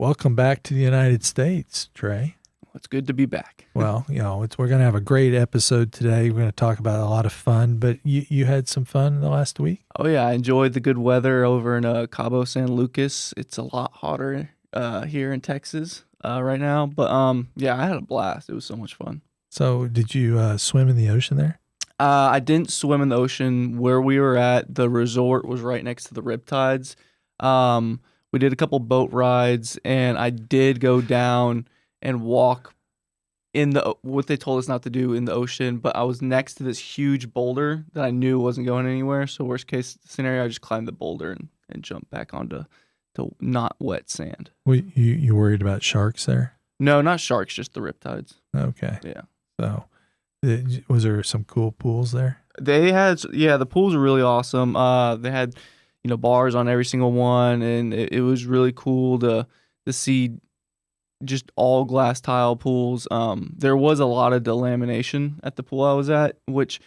Welcome back to the United States, Trey. Well, it's good to be back. Well, we're going to have a great episode today. We're going to talk about a lot of fun, but you had some fun in the last week? Oh yeah, I enjoyed the good weather over in Cabo San Lucas. It's a lot hotter here in Texas right now, but yeah, I had a blast. It was so much fun. So did you swim in the ocean there? I didn't swim in the ocean. Where we were at, the resort was right next to the riptides. We did a couple boat rides, and I did go down and walk in what they told us not to do in the ocean, but I was next to this huge boulder that I knew wasn't going anywhere. So worst case scenario, I just climbed the boulder and jumped back onto to not wet sand. Well, you worried about sharks there? No, not sharks, just the riptides. Okay. Yeah. So was there some cool pools there? They had, the pools are really awesome. They had, bars on every single one, and it was really cool to see just all glass tile pools. There was a lot of delamination at the pool I was at, which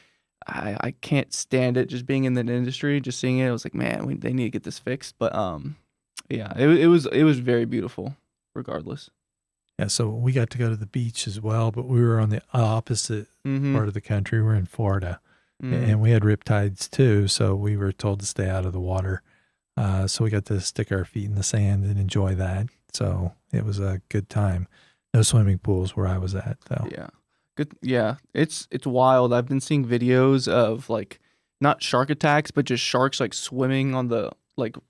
I can't stand it. Just being in the industry, just seeing it, I was like, man, they need to get this fixed. But yeah, it was very beautiful, regardless. Yeah, so we got to go to the beach as well, but we were on the opposite part of the country. We're in Florida, and we had riptides too, so we were told to stay out of the water. So we got to stick our feet in the sand and enjoy that. So it was a good time. No swimming pools where I was at, though. Yeah, good. Yeah, it's wild. I've been seeing videos of like not shark attacks, but just sharks like swimming on the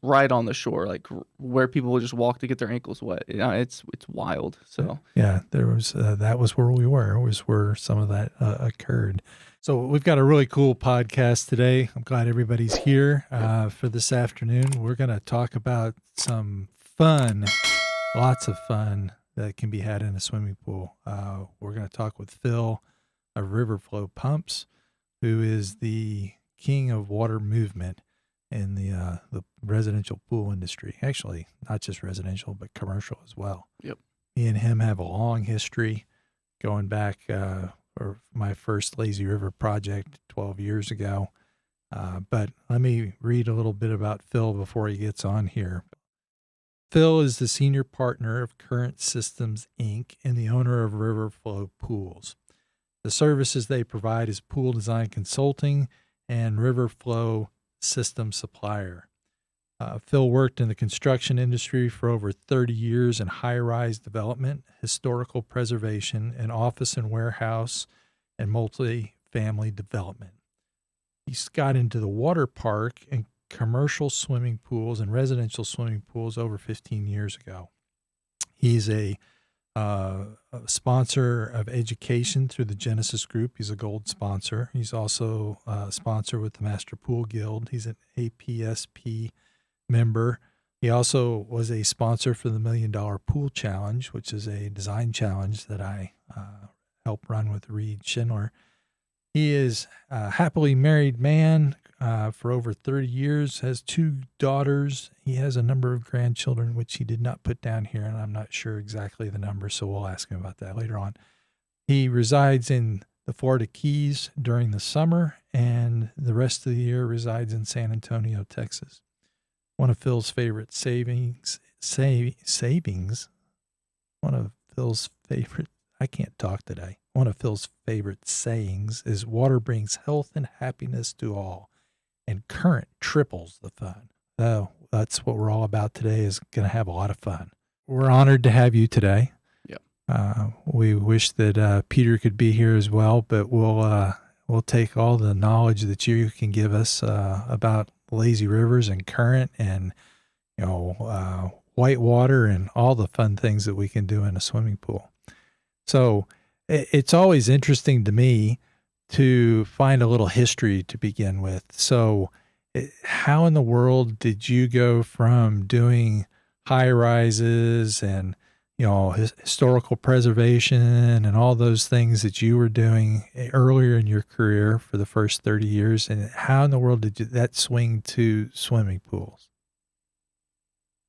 right on the shore, like where people will just walk to get their ankles wet. It's wild. So yeah, there was that was where we were. Was where some of that occurred. So we've got a really cool podcast today. I'm glad everybody's here for this afternoon. We're going to talk about some fun. Lots of fun that can be had in a swimming pool. We're going to talk with Phil of Riverflow Pumps, who is the king of water movement in the residential pool industry. Actually, not just residential, but commercial as well. Yep. Me and him have a long history going back for my first Lazy River project 12 years ago. But let me read a little bit about Phil before he gets on here. Phil is the senior partner of Current Systems, Inc. and the owner of Riverflow Pools. The services they provide is pool design consulting and Riverflow system supplier. Phil worked in the construction industry for over 30 years in high-rise development, historical preservation, and office and warehouse and multi-family development. He's got into the water park and commercial swimming pools and residential swimming pools over 15 years ago. He's a sponsor of education through the Genesis Group. He's a gold sponsor. He's also a sponsor with the Master Pool Guild. He's an APSP member. He also was a sponsor for the $1 Million Pool Challenge, which is a design challenge that I help run with Reed Schindler. He is a happily married man for over 30 years, has 2 daughters. He has a number of grandchildren, which he did not put down here, and I'm not sure exactly the number, so we'll ask him about that later on. He resides in the Florida Keys during the summer, and the rest of the year resides in San Antonio, Texas. One of Phil's favorite One of Phil's favorite sayings is water brings health and happiness to all, and current triples the fun. So that's what we're all about today, is going to have a lot of fun. We're honored to have you today. Yep. We wish that Peter could be here as well, but we'll take all the knowledge that you can give us about lazy rivers and current and whitewater and all the fun things that we can do in a swimming pool. So it's always interesting to me to find a little history to begin with. So how in the world did you go from doing high rises and, historical preservation and all those things that you were doing earlier in your career for the first 30 years? And how in the world did that swing to swimming pools?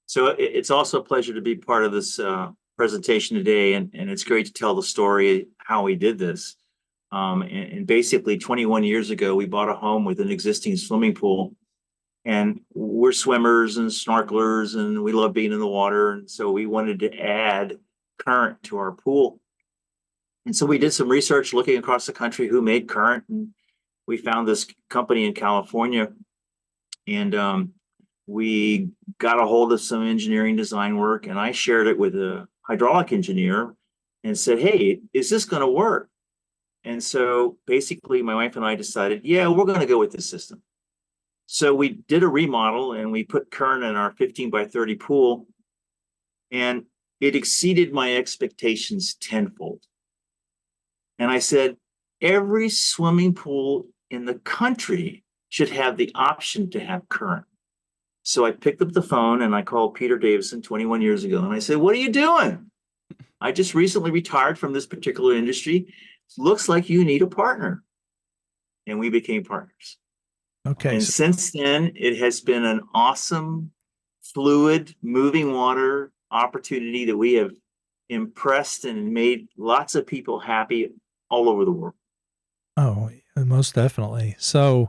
So it's also a pleasure to be part of this presentation today, and it's great to tell the story how we did this. And basically 21 years ago, we bought a home with an existing swimming pool And we're swimmers and snorkelers, and we love being in the water. And so we wanted to add current to our pool. And so we did some research looking across the country who made current. And we found this company in California. And we got a hold of some engineering design work. And I shared it with a hydraulic engineer and said, hey, is this going to work? And so basically, my wife and I decided, yeah, we're going to go with this system. So we did a remodel and we put current in our 15 by 30 pool, and it exceeded my expectations tenfold. And I said, every swimming pool in the country should have the option to have current. So I picked up the phone and I called Peter Davison 21 years ago. And I said, what are you doing? I just recently retired from this particular industry. Looks like you need a partner. And we became partners. Okay. And since then, it has been an awesome, fluid, moving water opportunity that we have impressed and made lots of people happy all over the world. Oh, most definitely. So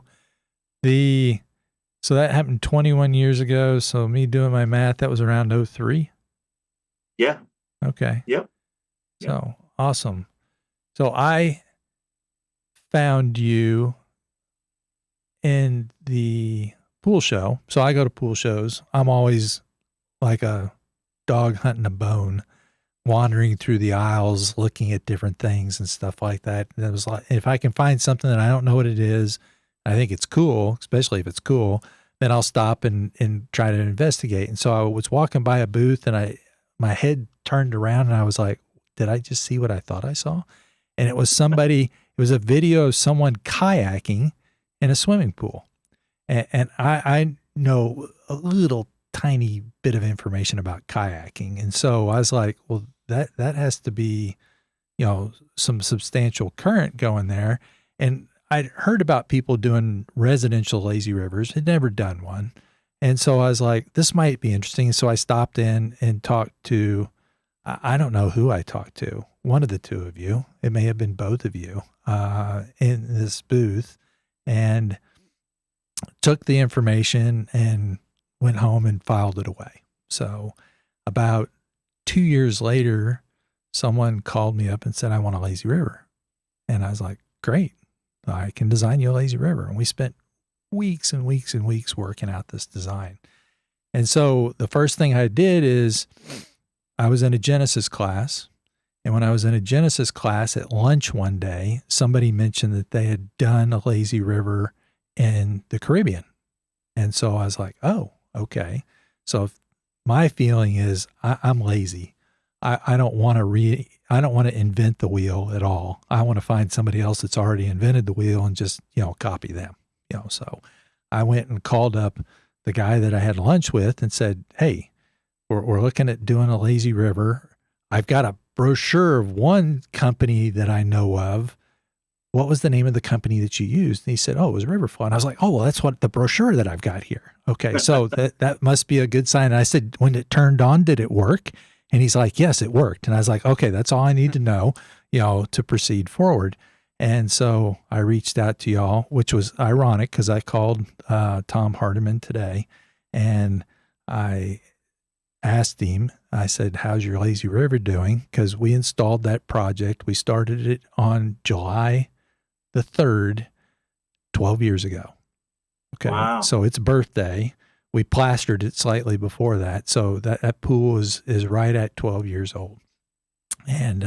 that happened 21 years ago. So me doing my math, that was around 03. Yeah. Okay. Yep. So awesome. So I found you in the pool show. So I go to pool shows. I'm always like a dog hunting a bone, wandering through the aisles, looking at different things and stuff like that. And it was like, if I can find something that I don't know what it is, I think it's cool, especially if it's cool, then I'll stop and try to investigate. And so I was walking by a booth and my head turned around and I was like, did I just see what I thought I saw? And it was it was a video of someone kayaking in a swimming pool. And I know a little tiny bit of information about kayaking. And so I was like, well, that has to be, some substantial current going there. And I'd heard about people doing residential lazy rivers, had never done one. And so I was like, this might be interesting. So I stopped in and talked to, I don't know who I talked to, one of the two of you. It may have been both of you in this booth, and took the information and went home and filed it away. So about 2 years later, someone called me up and said, I want a lazy river. And I was like, great, I can design you a lazy river. And we spent weeks and weeks and weeks working out this design. And so the first thing I did is I was in a Genesis class. And when I was in a Genesis class at lunch one day, somebody mentioned that they had done a lazy river in the Caribbean. And so I was like, oh, okay. So my feeling is I'm lazy. I don't want to invent the wheel at all. I want to find somebody else that's already invented the wheel and just, copy them, so I went and called up the guy that I had lunch with and said, hey, we're looking at doing a lazy river. I've got a brochure of one company that I know of. What was the name of the company that you used? And he said, oh, it was Riverflow. And I was like, oh, well, that's what the brochure that I've got here. Okay. So that must be a good sign. And I said, when it turned on, did it work? And he's like, yes, it worked. And I was like, okay, that's all I need to know, to proceed forward. And so I reached out to y'all, which was ironic because I called Tom Hardiman today and I asked him, I said, how's your lazy river doing? Because we installed that project. We started it on July the 3rd, 12 years ago. Okay. Wow. So its birthday, we plastered it slightly before that. So that pool is right at 12 years old. And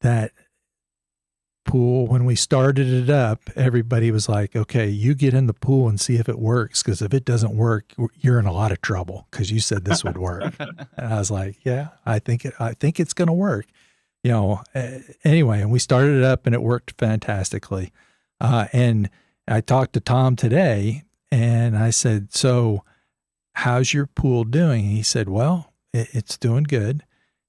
that pool, when we started it up, everybody was like, okay, you get in the pool and see if it works. Because if it doesn't work, you're in a lot of trouble because you said this would work. And I was like, yeah, I think it's going to work. Anyway, and we started it up and it worked fantastically. And I talked to Tom today and I said, so how's your pool doing? And he said, well, it's doing good.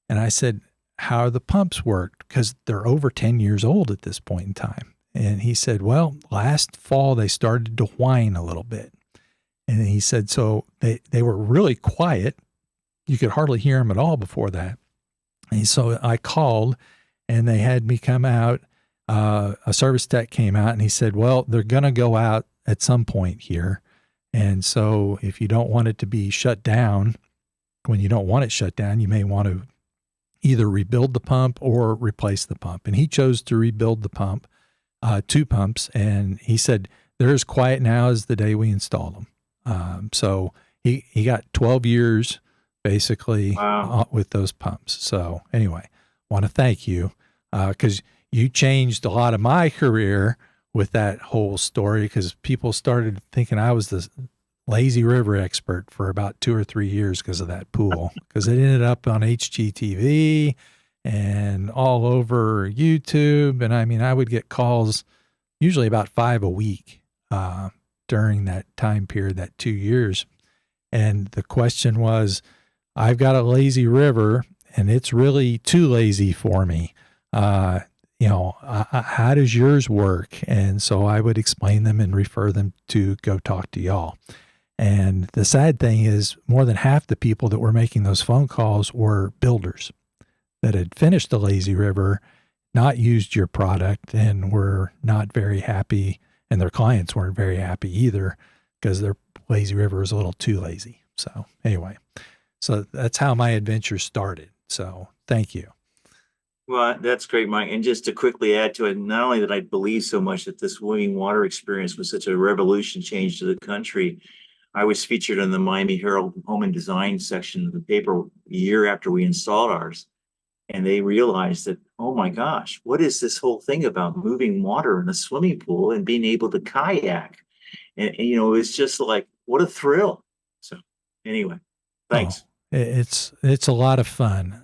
And I said, how are the pumps worked? Because they're over 10 years old at this point in time. And he said, well, last fall they started to whine a little bit. And he said, so they were really quiet. You could hardly hear them at all before that. And so I called and they had me come out. A service tech came out and he said, well, they're going to go out at some point here. And so if you don't want it to be shut down, when you don't want it shut down, you may want to either rebuild the pump or replace the pump. And he chose to rebuild the pump, 2 pumps. And he said, they're as quiet now as the day we installed them. So he got 12 years basically Wow. with those pumps. So anyway, want to thank you because you changed a lot of my career with that whole story, because people started thinking I was the lazy river expert for about 2 or 3 years because of that pool, because it ended up on HGTV and all over YouTube. And I mean, I would get calls usually about 5 a week during that time period, that 2 years. And the question was, I've got a lazy river and it's really too lazy for me. How does yours work? And so I would explain them and refer them to go talk to y'all. And the sad thing is, more than half the people that were making those phone calls were builders that had finished the lazy river, not used your product, and were not very happy. And their clients weren't very happy either, because their lazy river was a little too lazy. So anyway, so that's how my adventure started. So thank you. Well, that's great, Mike. And just to quickly add to it, not only that I believe so much that this swimming water experience was such a revolution change to the country, I was featured in the Miami Herald Home and Design section of the paper a year after we installed ours. And they realized that, oh my gosh, what is this whole thing about moving water in a swimming pool and being able to kayak? And it's just like, what a thrill. So anyway, thanks. It's a lot of fun.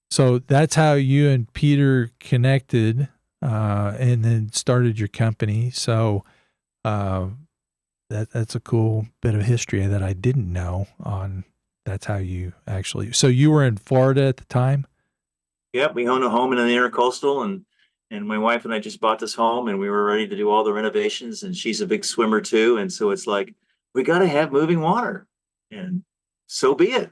So that's how you and Peter connected, and then started your company. So that's a cool bit of history that I didn't know on. That's how you actually. So you were in Florida at the time? Yep, we own a home in the intercoastal, and my wife and I just bought this home, and we were ready to do all the renovations. And she's a big swimmer too, and so it's like, we got to have moving water, and so be it.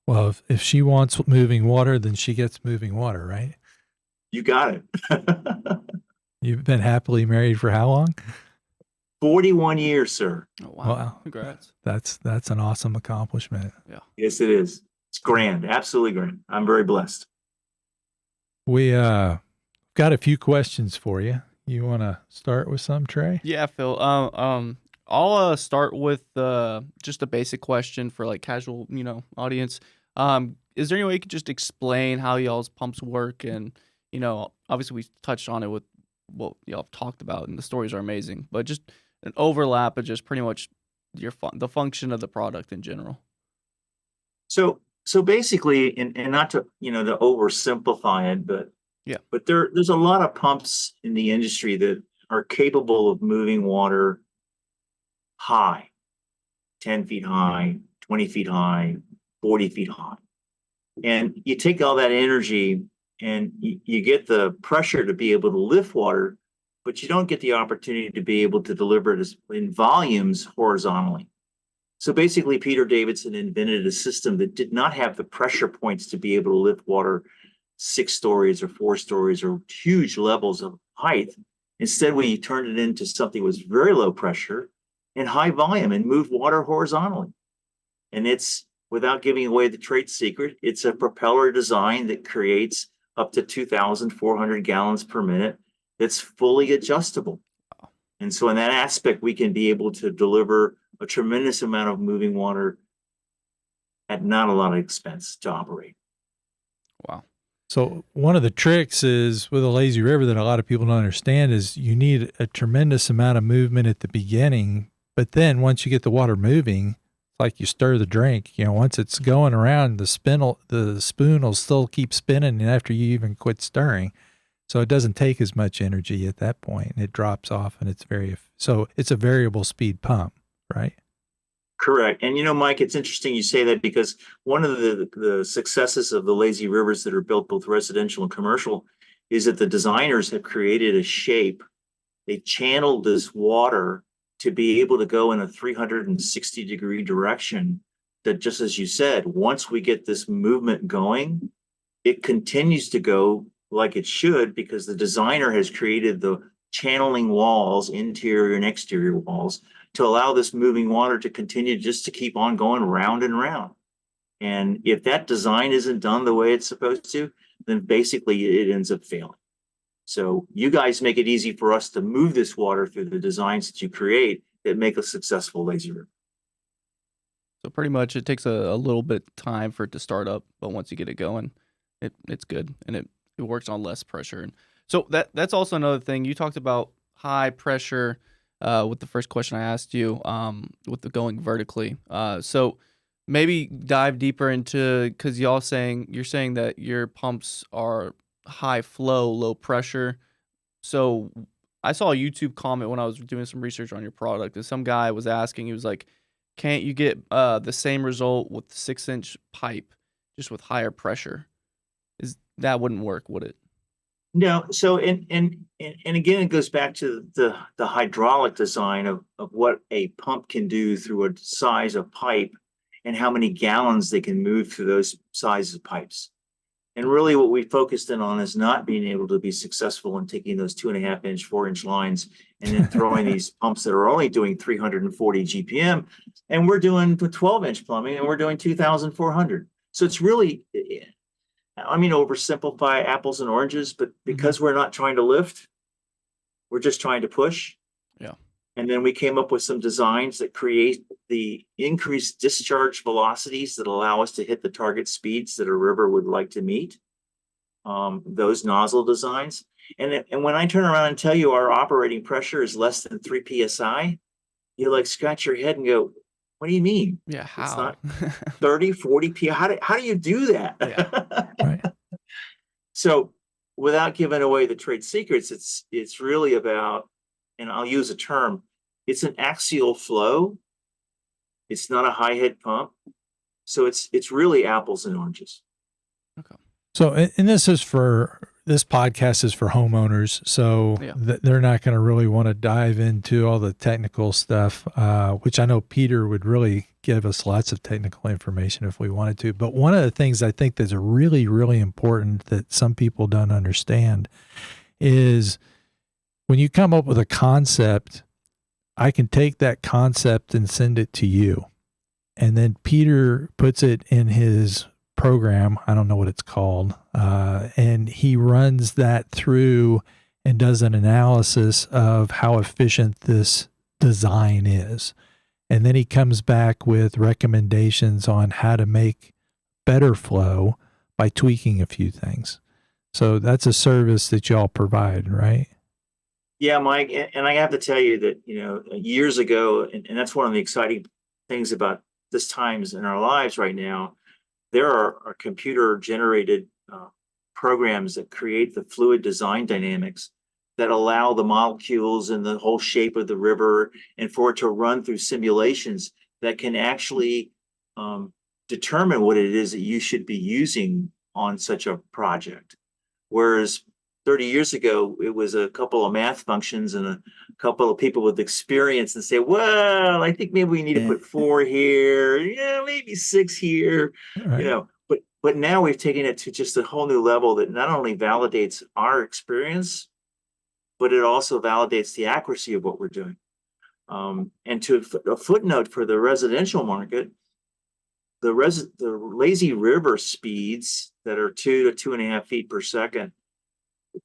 Well, if she wants moving water, then she gets moving water, right? You got it. You've been happily married for how long? 41 years, sir. Oh, wow. Congrats. That's an awesome accomplishment. Yeah. Yes, it is. It's grand. Absolutely grand. I'm very blessed. We got a few questions for you. You want to start with some, Trey? Yeah, Phil. I'll start with just a basic question for like casual, audience. Is there any way you could just explain how y'all's pumps work? And, obviously we touched on it with what y'all have talked about, and the stories are amazing, but just an overlap of just pretty much the function of the product in general. So basically, and not to, to oversimplify it, but there's a lot of pumps in the industry that are capable of moving water high, 10 feet high, 20 feet high, 40 feet high. And you take all that energy and you get the pressure to be able to lift water, but you don't get the opportunity to be able to deliver it in volumes horizontally. So basically, Peter Davidson invented a system that did not have the pressure points to be able to lift water 6 stories or 4 stories or huge levels of height. Instead, we turned it into something that was very low pressure and high volume and moved water horizontally. And it's, without giving away the trade secret, it's a propeller design that creates up to 2,400 gallons per minute that's fully adjustable. And so in that aspect, we can be able to deliver a tremendous amount of moving water at not a lot of expense to operate. Wow. So one of the tricks is with a lazy river that a lot of people don't understand is you need a tremendous amount of movement at the beginning, but then once you get the water moving, it's like you stir the drink. Once it's going around, the spoon will still keep spinning after you even quit stirring. So it doesn't take as much energy at that point, and it drops off, and so it's a variable speed pump, right? Correct. And Mike, it's interesting you say that, because one of the successes of the lazy rivers that are built both residential and commercial is that the designers have created a shape. They channeled this water to be able to go in a 360-degree direction that, just as you said, once we get this movement going, it continues to go like it should, because the designer has created the channeling walls, interior and exterior walls, to allow this moving water to continue just to keep on going round and round. And if that design isn't done the way it's supposed to, then basically it ends up failing. So you guys make it easy for us to move this water through the designs that you create that make a successful lazy river. So pretty much it takes a little bit time for it to start up, but once you get it going, it's good, and it works on less pressure. And so that's also another thing. You talked about high pressure with the first question I asked you with the going vertically. So maybe dive deeper into, because you're saying that your pumps are high flow, low pressure. So I saw a YouTube comment when I was doing some research on your product, and some guy was asking, he was like, can't you get the same result with 6-inch pipe, just with higher pressure? That wouldn't work, would it? No. So and again, it goes back to the hydraulic design of what a pump can do through a size of pipe and how many gallons they can move through those sizes of pipes. And really what we focused in on is not being able to be successful in taking those 2.5-inch, 4-inch lines and then throwing these pumps that are only doing 340 GPM. And we're doing 12-inch plumbing and we're doing 2,400. So it's really, I mean, oversimplify apples and oranges, but because we're not trying to lift, we're just trying to push. Yeah. And then we came up with some designs that create the increased discharge velocities that allow us to hit the target speeds that a river would like to meet. Those nozzle designs. And when I turn around and tell you our operating pressure is less than 3 PSI, you like scratch your head and go, what do you mean? Yeah, how? It's not 30, 40 PSI. How do you do that? Yeah. Right. So without giving away the trade secrets, it's really about, and I'll use a term, it's an axial flow. It's not a high head pump. So it's really apples and oranges. Okay. So, and this podcast is for homeowners. So Yeah. They're not going to really want to dive into all the technical stuff, which I know Peter would really give us lots of technical information if we wanted to. But one of the things I think that's really, really important that some people don't understand is when you come up with a concept, I can take that concept and send it to you. And then Peter puts it in his program. I don't know what it's called. And he runs that through and does an analysis of how efficient this design is. And then he comes back with recommendations on how to make better flow by tweaking a few things. So that's a service that y'all provide, right? Yeah, Mike, and I have to tell you that, years ago, and that's one of the exciting things about this times in our lives right now, there are computer-generated programs that create the fluid design dynamics that allow the molecules and the whole shape of the river and for it to run through simulations that can actually determine what it is that you should be using on such a project. Whereas 30 years ago, it was a couple of math functions and a couple of people with experience and say, well, I think maybe we need to put 4 here, maybe 6 here, Right. But now we've taken it to just a whole new level that not only validates our experience, but it also validates the accuracy of what we're doing. And to a footnote for the residential market, the lazy river speeds that are 2 to 2.5 feet per second.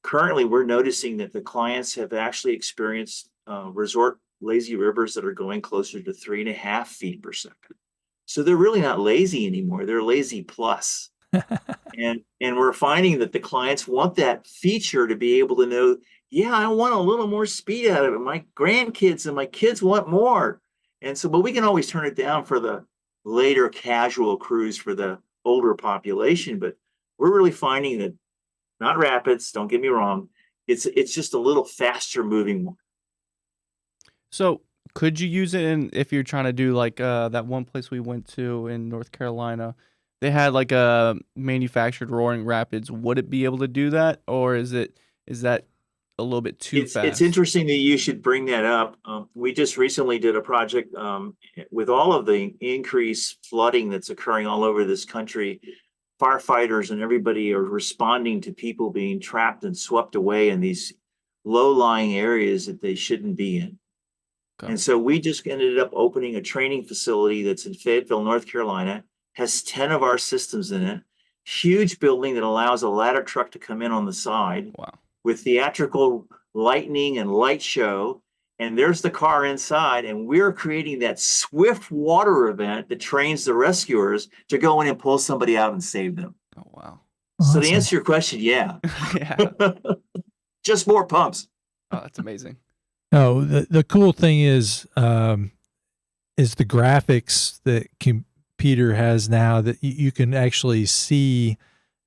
Currently, we're noticing that the clients have actually experienced resort lazy rivers that are going closer to 3.5 feet per second. So they're really not lazy anymore. They're lazy plus. And we're finding that the clients want that feature to be able to know, yeah, I want a little more speed out of it. My grandkids and my kids want more. And so, but we can always turn it down for the later casual cruise for the older population. But we're really finding that, not rapids, don't get me wrong, it's just a little faster moving one. So could you use it if you're trying to do like that one place we went to in North Carolina? They had like a manufactured roaring rapids. Would it be able to do that, or is that a little bit too fast? It's interesting that you should bring that up. We just recently did a project with all of the increased flooding that's occurring all over this country. Firefighters and everybody are responding to people being trapped and swept away in these low-lying areas that they shouldn't be in. Okay. And so we just ended up opening a training facility that's in Fayetteville, North Carolina, has 10 of our systems in it, huge building that allows a ladder truck to come in on the side Wow. with theatrical lightning and light show. And there's the car inside, and we're creating that swift water event that trains the rescuers to go in and pull somebody out and save them. Oh, wow. So to Awesome. answer your question, yeah, Yeah. just more pumps. Oh, that's amazing. No, the cool thing is the graphics that Peter has now that you can actually see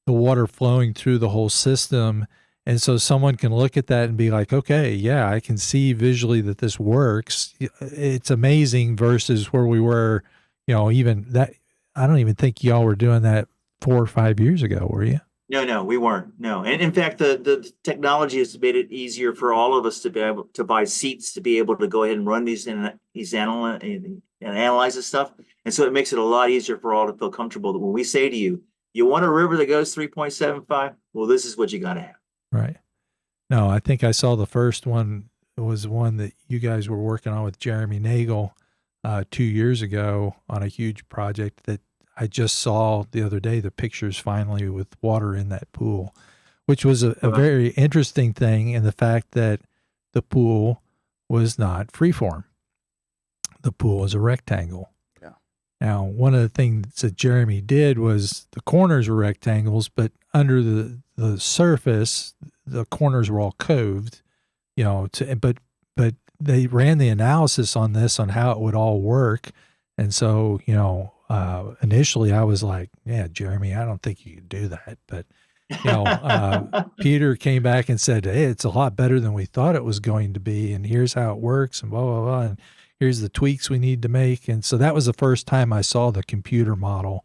the water flowing through the whole system. And so someone can look at that and be like, okay, yeah, I can see visually that this works. It's amazing versus where we were, even that. I don't even think y'all were doing that 4 or 5 years ago, were you? No, we weren't. No. And in fact, the technology has made it easier for all of us to be able to buy seats to be able to go ahead and run these and analyze this stuff. And so it makes it a lot easier for all to feel comfortable that when we say to you, you want a river that goes 3.75? Well, this is what you got to have. Right. No, I think I saw the first one was one that you guys were working on with Jeremy Nagel 2 years ago on a huge project that I just saw the other day, the pictures finally with water in that pool, which was a very interesting thing in the fact that the pool was not freeform. The pool is a rectangle. Yeah. Now, one of the things that Jeremy did was the corners were rectangles, but under the surface, the corners were all coved, but they ran the analysis on this on how it would all work. And so, initially I was like, yeah, Jeremy, I don't think you could do that. But, Peter came back and said, hey, it's a lot better than we thought it was going to be. And here's how it works and blah, blah, blah. And here's the tweaks we need to make. And so that was the first time I saw the computer model.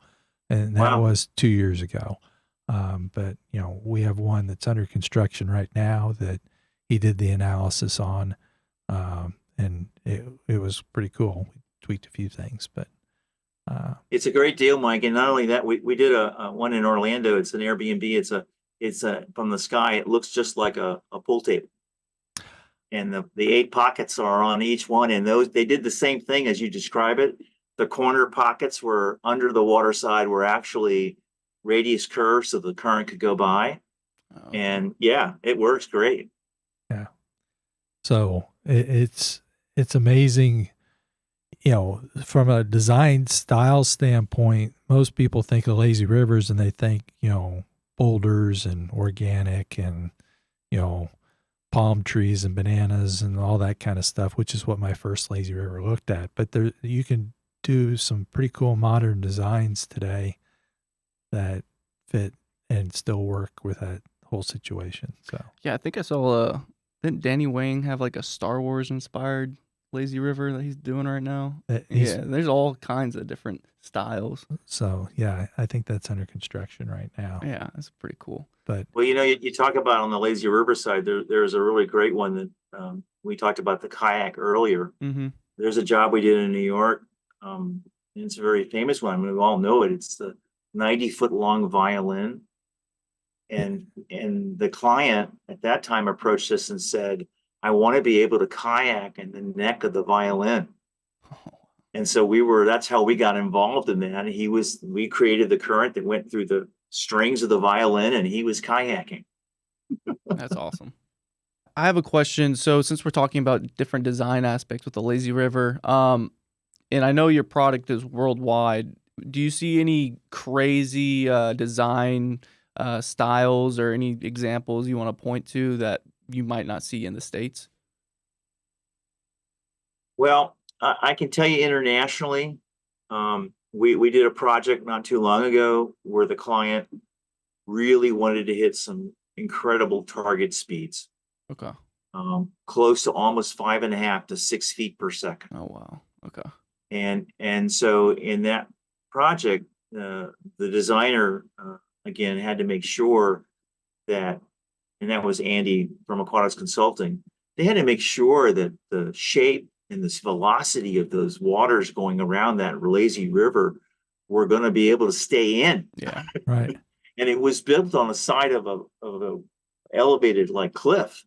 And that was 2 years ago. But, we have one that's under construction right now that he did the analysis on. And it was pretty cool. We tweaked a few things, but it's a great deal, Mike. And not only that, we did a one in Orlando. It's an Airbnb. It's from the sky. It looks just like a pool table. And the 8 pockets are on each one. And they did the same thing as you describe it. The corner pockets were under the water side were actually radius curves so the current could go by. Oh. And yeah, it works great. Yeah. So it's amazing. From a design style standpoint, most people think of lazy rivers and they think, boulders and organic and, palm trees and bananas and all that kind of stuff, which is what my first lazy river looked at. But you can do some pretty cool modern designs today that fit and still work with that whole situation. So yeah, I think I saw didn't Danny Wang have like a Star Wars inspired lazy river that he's doing right now? Yeah, there's all kinds of different styles. So yeah, I think that's under construction right now. Yeah, that's pretty cool. But well, you talk about on the lazy river side, there's a really great one that we talked about the kayak earlier. Mm-hmm. There's a job we did in New York. And it's a very famous one. I mean, we all know it. It's the 90-foot long violin. And the client at that time approached us and said, I want to be able to kayak in the neck of the violin. And so that's how we got involved in that. We created the current that went through the strings of the violin and he was kayaking. That's awesome. I have a question. So since we're talking about different design aspects with the lazy river, and I know your product is worldwide, do you see any crazy design styles or any examples you want to point to that you might not see in the States? Well, I can tell you internationally, we did a project not too long ago where the client really wanted to hit some incredible target speeds. Okay. Close to almost 5.5 to 6 feet per second. Oh, wow. Okay. And so in that project, the designer, again, had to make sure that, and that was Andy from Aquatics Consulting, they had to make sure that the shape and this velocity of those waters going around that lazy river were going to be able to stay in. Yeah. Right. And it was built on the side of a elevated like cliff.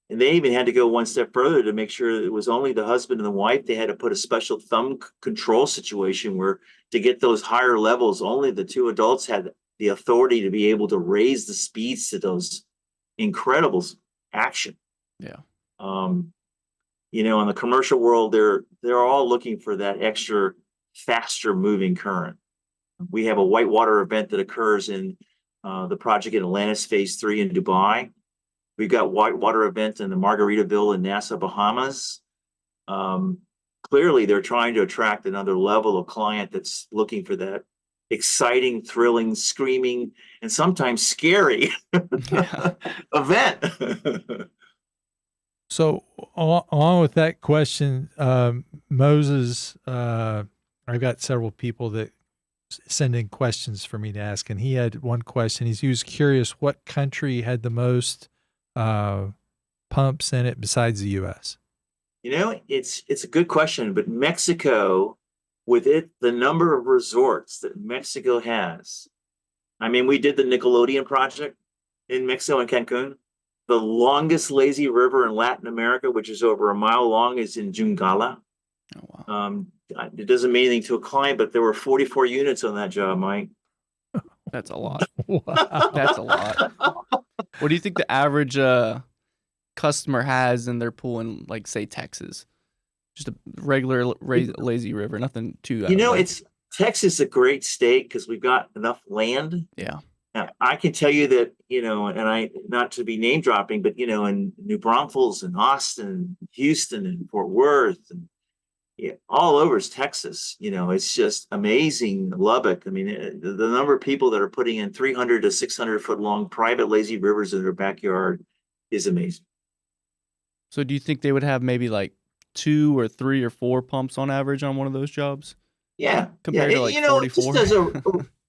And they even had to go one step further to make sure it was only the husband and the wife. They had to put a special thumb control situation where to get those higher levels, only the two adults had the authority to be able to raise the speeds to those incredible action. Yeah. You know, in the commercial world, they're all looking for that extra faster moving current. We have a whitewater event that occurs in the project in Atlantis Phase 3 in Dubai. We've got whitewater events in the Margaritaville in Nassau, Bahamas. Clearly, they're trying to attract another level of client that's looking for that exciting, thrilling, screaming, and sometimes scary event. So along with that question, Moses, I've got several people that send in questions for me to ask, and he had one question. He was curious what country had the most pumps in it besides the U.S. You know, it's a good question, but Mexico, with the number of resorts that Mexico has, I mean, we did the Nickelodeon project in Mexico and Cancun. The longest lazy river in Latin America, which is over a mile long, is in Jungala. Oh, wow. It doesn't mean anything to a client, but there were 44 units on that job, Mike. That's a lot. Wow. That's a lot. What do you think the average customer has in their pool in, like, say, Texas? Just a regular lazy river, nothing too. You know, Texas is a great state because we've got enough land. Yeah. Now, I can tell you that, you know, and I, not to be name dropping, but, you know, in New Braunfels and Austin, Houston and Fort Worth and all over is Texas. You know, it's just amazing. Lubbock. I mean, the number of people that are putting in 300 to 600 foot long private lazy rivers in their backyard is amazing. So do you think they would have maybe like 2 or 3 or 4 pumps on average on one of those jobs? Yeah. Compared to like you know, 44?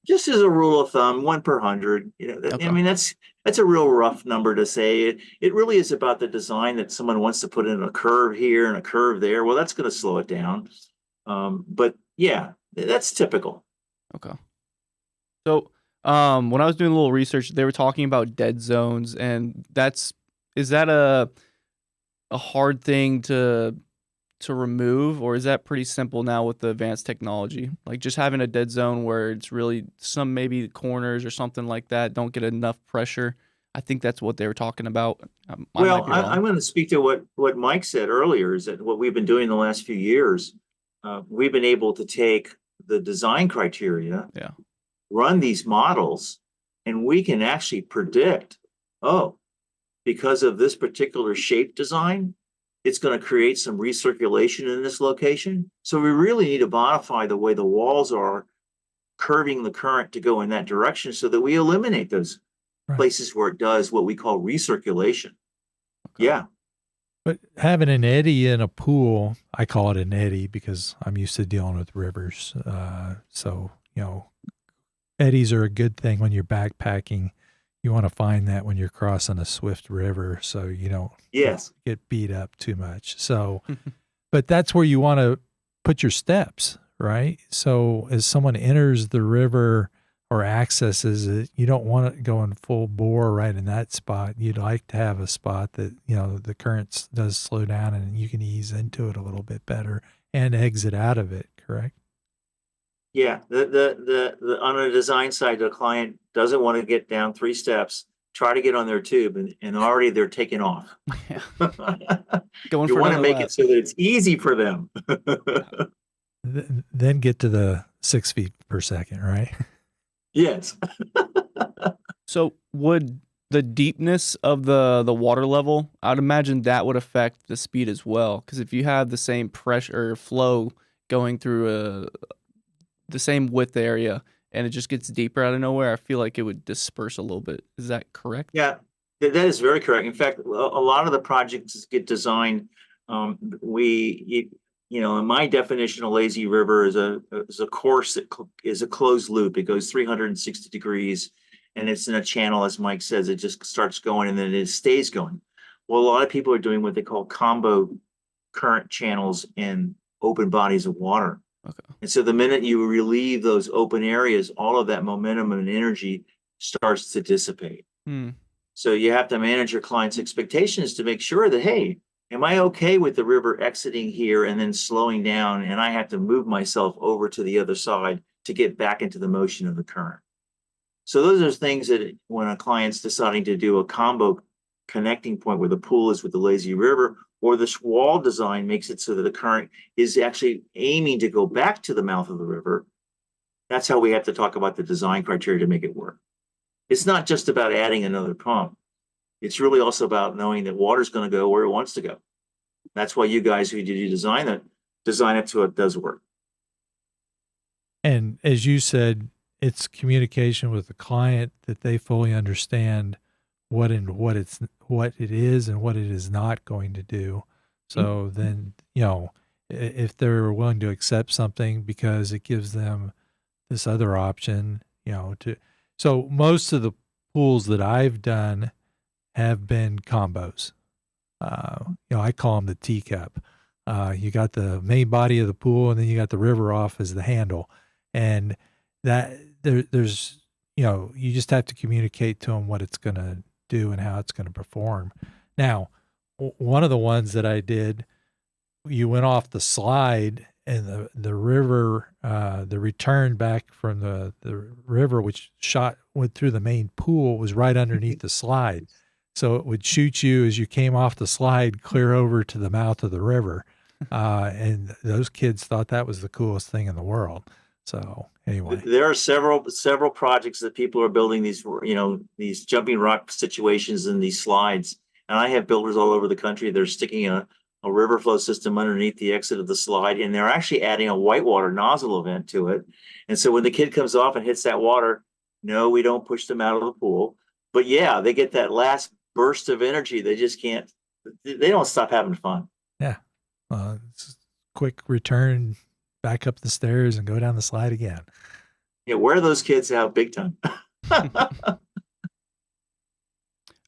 just as a rule of thumb, 1 per 100. You know, Okay. I mean, that's a real rough number to say. It really is about the design that someone wants to put in a curve here and a curve there. Well, that's going to slow it down. But yeah, that's typical. Okay. So when I was doing a little research, they were talking about dead zones, and is that a hard thing to remove, or is that pretty simple now with the advanced technology? Like just having a dead zone where it's really some maybe corners or something like that don't get enough pressure. I think that's what they were talking about. Well, I'm going to speak to what Mike said earlier, is that what we've been doing the last few years, we've been able to take the design criteria, run these models, and we can actually predict, because of this particular shape design, it's going to create some recirculation in this location. So we really need to modify the way the walls are curving the current to go in that direction so that we eliminate those places where it does what we call recirculation. Okay. Yeah. But having an eddy in a pool, I call it an eddy because I'm used to dealing with rivers. So, you know, eddies are a good thing when you're backpacking. You want to find that when you're crossing a swift river so you don't get beat up too much. So, but that's where you want to put your steps, right? So as someone enters the river or accesses it, you don't want it going full bore right in that spot. You'd like to have a spot that, you know, the currents does slow down and you can ease into it a little bit better and exit out of it, correct? Yeah, the on the design side, the client doesn't want to get down 3 steps, try to get on their tube, and already they're taking off. Yeah. You want to make it so that it's easy for them. Then get to the 6 feet per second, right? Yes. So would the deepness of the water level, I'd imagine that would affect the speed as well. Because if you have the same pressure or flow going through the same width area and it just gets deeper out of nowhere, I feel like it would disperse a little bit. Is that correct? Yeah, that is very correct. In fact, a lot of the projects get designed. You know, in my definition, a lazy river is a course that is a closed loop. It goes 360 degrees and it's in a channel, as Mike says, it just starts going and then it stays going. Well, a lot of people are doing what they call combo current channels in open bodies of water. Okay. And so the minute you relieve those open areas, all of that momentum and energy starts to dissipate. So you have to manage your client's expectations to make sure that, hey, am I okay with the river exiting here and then slowing down, and I have to move myself over to the other side to get back into the motion of the current. So those are things that when a client's deciding to do a combo connecting point where the pool is with the lazy river, or the wall design makes it so that the current is actually aiming to go back to the mouth of the river, that's how we have to talk about the design criteria to make it work. It's not just about adding another pump. It's really also about knowing that water's going to go where it wants to go. That's why you guys who did you design it so it does work. And as you said, it's communication with the client that they fully understand what it is and what it is not going to do. So then, if they're willing to accept something because it gives them this other option, so most of the pools that I've done have been combos. I call them the teacup. You got the main body of the pool, and then you got the river off as the handle, and that there's you just have to communicate to them what it's going to do and how it's going to perform. Now, one of the ones that I did, you went off the slide, and the river, the return back from the river, which went through the main pool, was right underneath the slide. So it would shoot you as you came off the slide clear over to the mouth of the river. And those kids thought that was the coolest thing in the world. So anyway, there are several projects that people are building these jumping rock situations and these slides. And I have builders all over the country. They're sticking a Riverflow system underneath the exit of the slide, and they're actually adding a Whitewater nozzle event to it. And so when the kid comes off and hits that water, no, we don't push them out of the pool. But yeah, they get that last burst of energy. They just can't. They don't stop having fun. Yeah, it's quick return back up the stairs and go down the slide again. Yeah, wear those kids out big time.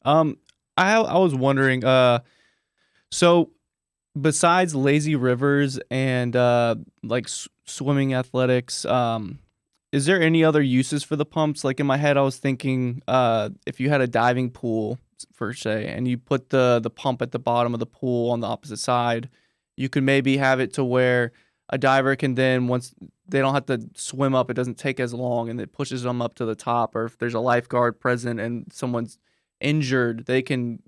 I was wondering, so besides lazy rivers and like swimming athletics, is there any other uses for the pumps? Like in my head, I was thinking if you had a diving pool, per se, and you put the pump at the bottom of the pool on the opposite side, you could maybe have it to where a diver can then, once they don't have to swim up, it doesn't take as long, and it pushes them up to the top. Or if there's a lifeguard present and someone's injured, they can,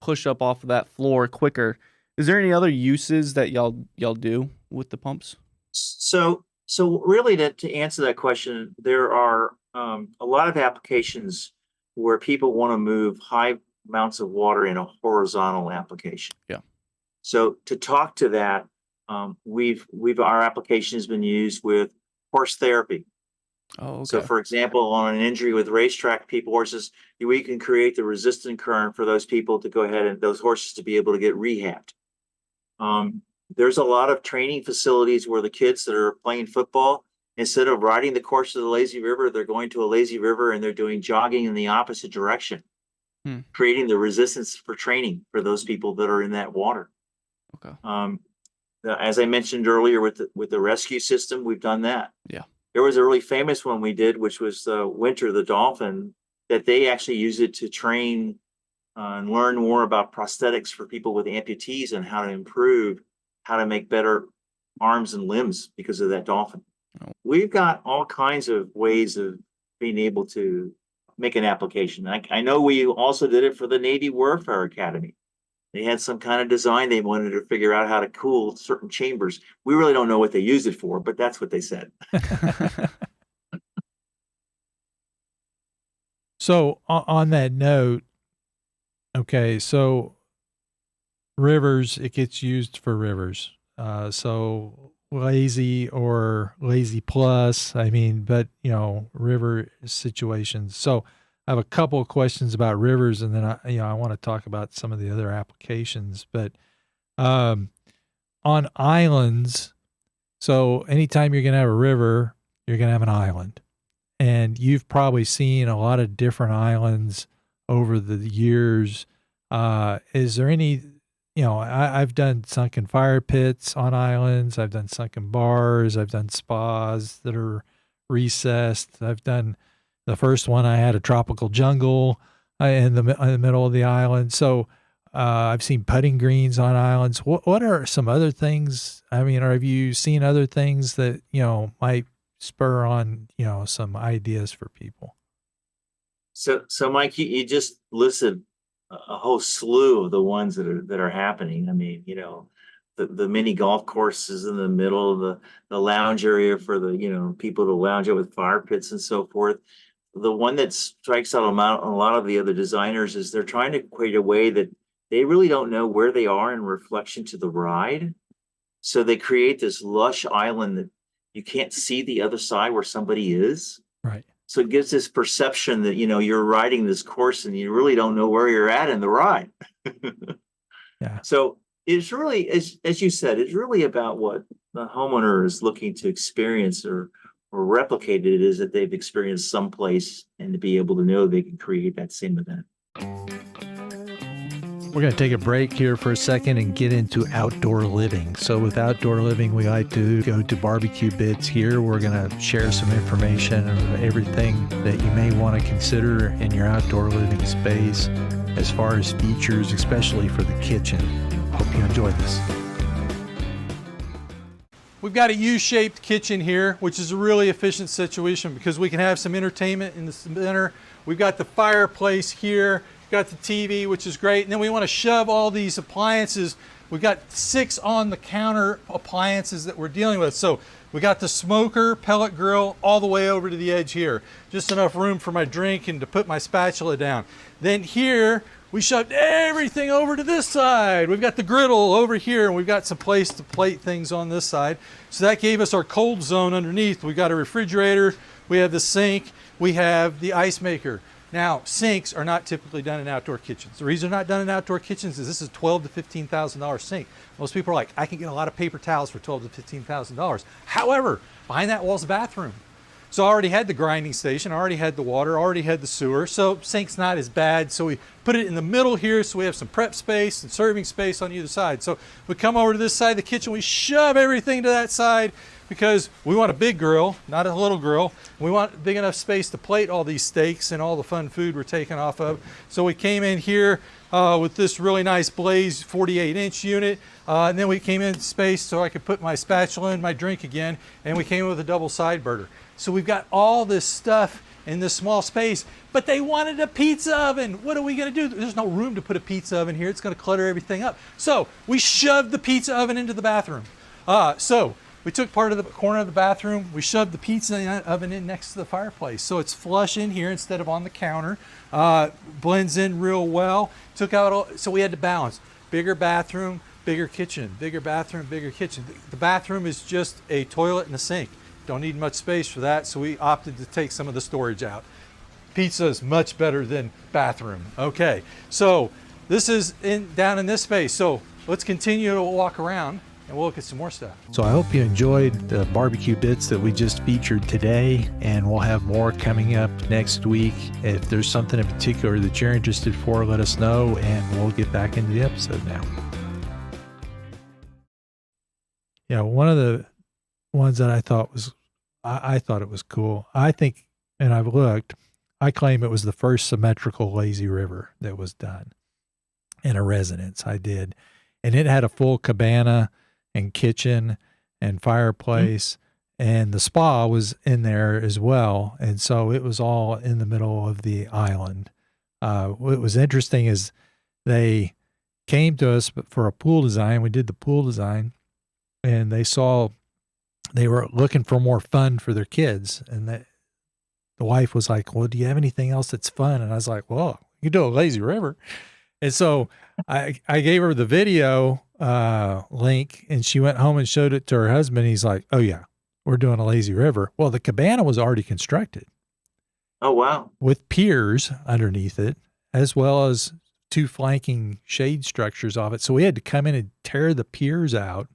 push up off of that floor quicker. Is there any other uses that y'all do with the pumps? So really to answer that question, there are a lot of applications where people want to move high amounts of water in a horizontal application. Yeah. So to talk to that, our application has been used with horse therapy. Oh, okay. So for example, on an injury with racetrack horses, we can create the resistant current for those people to go ahead and those horses to be able to get rehabbed. There's a lot of training facilities where the kids that are playing football, instead of riding the course of the lazy river, they're going to a lazy river and they're doing jogging in the opposite direction, creating the resistance for training for those people that are in that water. Okay. As I mentioned earlier with the rescue system, we've done that. Yeah. There was a really famous one we did, which was Winter the dolphin, that they actually use it to train and learn more about prosthetics for people with amputees and how to make better arms and limbs because of that dolphin. Oh. We've got all kinds of ways of being able to make an application. I know we also did it for the Navy Warfare Academy. They had some kind of design. They wanted to figure out how to cool certain chambers. We really don't know what they used it for, but that's what they said. So on that note, okay, so rivers, it gets used for rivers. So lazy or lazy plus, but river situations. So I have a couple of questions about rivers, and then I want to talk about some of the other applications. But on islands, so anytime you're going to have a river, you're going to have an island, and you've probably seen a lot of different islands over the years. Is there any? I've done sunken fire pits on islands. I've done sunken bars. I've done spas that are recessed. I've done the first one. I had a tropical jungle. in the middle of the island. So I've seen putting greens on islands. What are some other things? I mean, or have you seen other things that, might spur on, some ideas for people? So Mike, you just listed a whole slew of the ones that are happening. I mean, the mini golf courses in the middle of the lounge area for the, people to lounge out with fire pits and so forth. The one that strikes out a lot of the other designers is they're trying to create a way that they really don't know where they are in reflection to the ride. So they create this lush island that you can't see the other side where somebody is. Right. So it gives this perception that, you're riding this course and you really don't know where you're at in the ride. Yeah. So it's really, as you said, it's really about what the homeowner is looking to experience or replicate it is that they've experienced someplace and to be able to know they can create that same event. We're going to take a break here for a second and get into outdoor living. So with outdoor living, we like to go to barbecue bits here. We're going to share some information of everything that you may want to consider in your outdoor living space as far as features, especially for the kitchen. Hope you enjoy this. We've got a U-shaped kitchen here, which is a really efficient situation because we can have some entertainment in the center. We've got the fireplace here. Got the TV, which is great. And then we want to shove all these appliances. We've got 6 on the counter appliances that we're dealing with. So we got the smoker, pellet grill, all the way over to the edge here. Just enough room for my drink and to put my spatula down. Then here, we shoved everything over to this side. We've got the griddle over here, and we've got some place to plate things on this side. So that gave us our cold zone underneath. We've got a refrigerator, we have the sink, we have the ice maker. Now, sinks are not typically done in outdoor kitchens. The reason they're not done in outdoor kitchens is this is $12,000 to $15,000 sink. Most people are like, I can get a lot of paper towels for $12,000 to $15,000. However, behind that wall is a bathroom. So I already had the grinding station, I already had the water, already had the sewer, so sink's not as bad. So we put it in the middle here so we have some prep space and serving space on either side. So we come over to this side of the kitchen, we shove everything to that side because we want a big grill, not a little grill. We want big enough space to plate all these steaks and all the fun food we're taking off of. So we came in here with this really nice Blaze 48-inch unit. And then we came in space so I could put my spatula in my drink again. And we came in with a double side burner. So we've got all this stuff in this small space, but they wanted a pizza oven. What are we gonna do? There's no room to put a pizza oven here. It's gonna clutter everything up. So we shoved the pizza oven into the bathroom. So we took part of the corner of the bathroom, we shoved the pizza oven in next to the fireplace. So it's flush in here instead of on the counter. Blends in real well. Took out all, so we had to balance. Bigger bathroom, bigger kitchen, bigger bathroom, bigger kitchen. The bathroom is just a toilet and a sink. Don't need much space for that, so we opted to take some of the storage out. Pizza is much better than bathroom. Okay, so this is down in this space. So let's continue to walk around and we'll look at some more stuff. So I hope you enjoyed the barbecue bits that we just featured today, and we'll have more coming up next week. If there's something in particular that you're interested for, let us know, and we'll get back into the episode now. Yeah, one of the ones that I thought it was cool. I think, and I've looked, I claim it was the first symmetrical lazy river that was done in a residence. I did. And it had a full cabana and kitchen and fireplace, and the spa was in there as well. And so it was all in the middle of the island. What was interesting is they came to us for a pool design. We did the pool design, and they were looking for more fun for their kids. And the wife was like, well, do you have anything else that's fun? And I was like, well, you do a lazy river. And so I gave her the video link, and she went home and showed it to her husband. He's like, oh yeah, we're doing a lazy river. Well, the cabana was already constructed. Oh, wow. With piers underneath it, as well as 2 flanking shade structures off it. So we had to come in and tear the piers out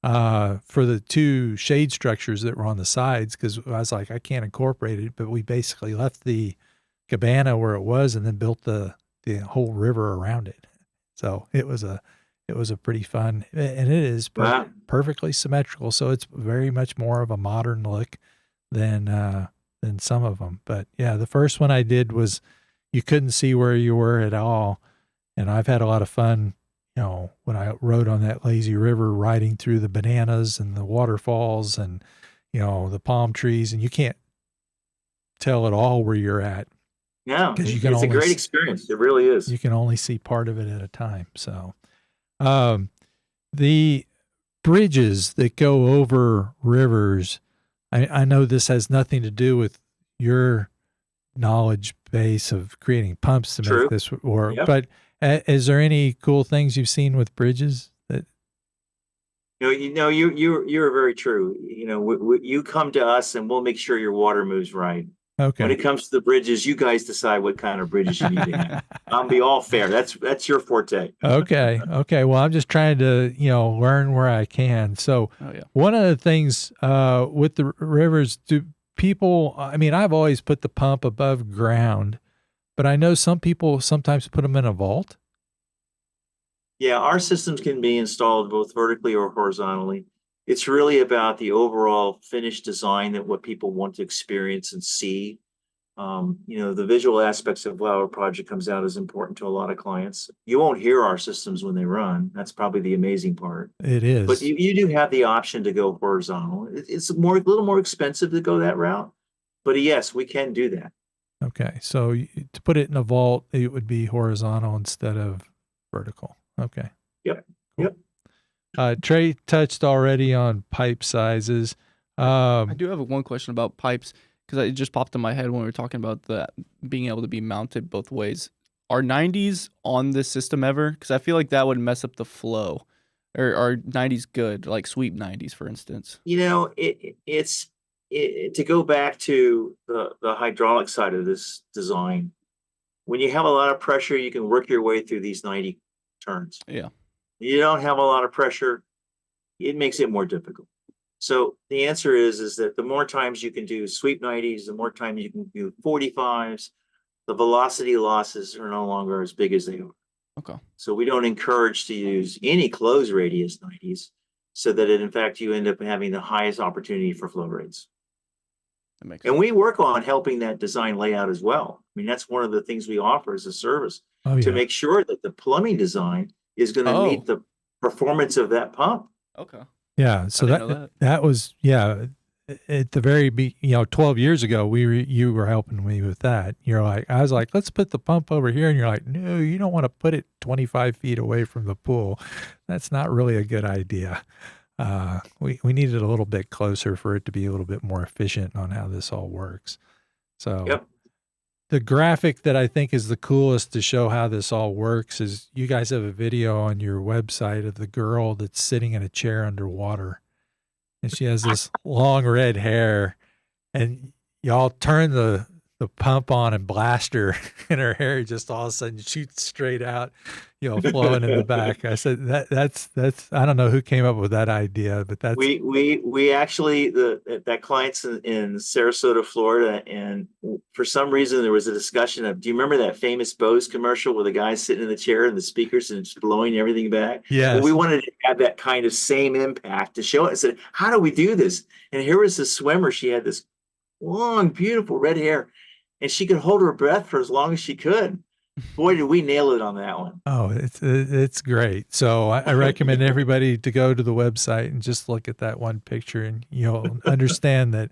for the 2 shade structures that were on the sides, because I was like, I can't incorporate it. But we basically left the cabana where it was and then built the whole river around it. So it was a pretty fun, and it is perfectly symmetrical. So it's very much more of a modern look than some of them. But yeah, the first one I did was you couldn't see where you were at all. And I've had a lot of fun, when I rode on that lazy river, riding through the bananas and the waterfalls and, the palm trees, and you can't tell at all where you're at. Yeah, Because it's a great experience. It really is. You can only see part of it at a time. So, the bridges that go over rivers, I know this has nothing to do with your knowledge base of creating pumps to make this work, but is there any cool things you've seen with bridges that? You're very true. You come to us and we'll make sure your water moves right. Okay. When it comes to the bridges, you guys decide what kind of bridges you need to have. I'll be all fair. That's your forte. Okay. Well, I'm just trying to, learn where I can. So one of the things with the rivers, do people, I've always put the pump above ground, but I know some people sometimes put them in a vault. Yeah, our systems can be installed both vertically or horizontally. It's really about the overall finished design that what people want to experience and see. The visual aspects of how a project comes out is important to a lot of clients. You won't hear our systems when they run. That's probably the amazing part. It is. But you do have the option to go horizontal. It's a little more expensive to go that route. But yes, we can do that. Okay. So to put it in a vault, it would be horizontal instead of vertical. Okay. Yep. Cool. Yep. Trey touched already on pipe sizes. I do have one question about pipes because it just popped in my head when we were talking about that being able to be mounted both ways. Are 90s on this system ever? Because I feel like that would mess up the flow. Or are 90s good, like sweep 90s, for instance? It's to go back to the hydraulic side of this design. When you have a lot of pressure, you can work your way through these 90 turns. Yeah. You don't have a lot of pressure, it makes it more difficult. So the answer is that the more times you can do sweep 90s, the more times you can do 45s, the velocity losses are no longer as big as they are. Okay. So we don't encourage to use any close radius 90s so that in fact you end up having the highest opportunity for flow rates. That makes and sense. we work on helping that design layout as well. That's one of the things we offer as a service to make sure that the plumbing design is going to meet the performance of that pump. Okay. Yeah. So that was, at the very, 12 years ago, you were helping me with that. I was like, let's put the pump over here. And you're like, no, you don't want to put it 25 feet away from the pool. That's not really a good idea. We need it a little bit closer for it to be a little bit more efficient on how this all works. So the graphic that I think is the coolest to show how this all works is you guys have a video on your website of the girl that's sitting in a chair underwater. And she has this long red hair, and y'all turn the pump on and blast her, and her hair just all of a sudden shoots straight out, flowing in the back. I said that's I don't know who came up with that idea, but that's we actually that client's in Sarasota, Florida, and for some reason there was a discussion of, do you remember that famous Bose commercial where the guy's sitting in the chair and the speakers and just blowing everything back? Yeah. Well, we wanted to have that kind of same impact to show it. I said, how do we do this? And here was this swimmer. She had this long, beautiful red hair, and she could hold her breath for as long as she could. Boy, did we nail it on that one. Oh, it's great. So I recommend everybody to go to the website and just look at that one picture, and you'll understand that.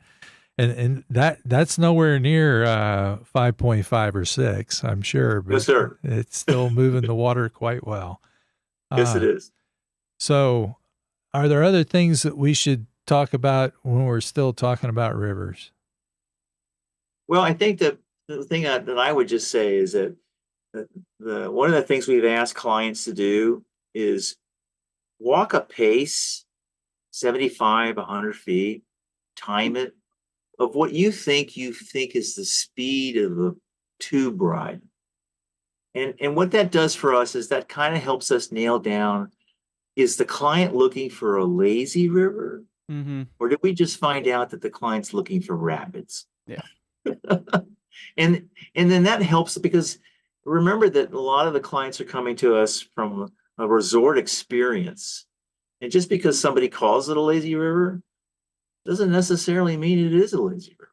And that's nowhere near 5.5 or 6, I'm sure. But yes, sir. It's still moving the water quite well. Yes, it is. So are there other things that we should talk about when we're still talking about rivers? Well, I think that the thing that I would just say is that one of the things we've asked clients to do is walk a pace, 75, 100 feet, time it, of what you think is the speed of the tube ride. And what that does for us is that kind of helps us nail down, is the client looking for a lazy river? Mm-hmm. Or did we just find out that the client's looking for rapids? Yeah. and then that helps, because remember that a lot of the clients are coming to us from a resort experience. And just because somebody calls it a lazy river doesn't necessarily mean it is a lazy river.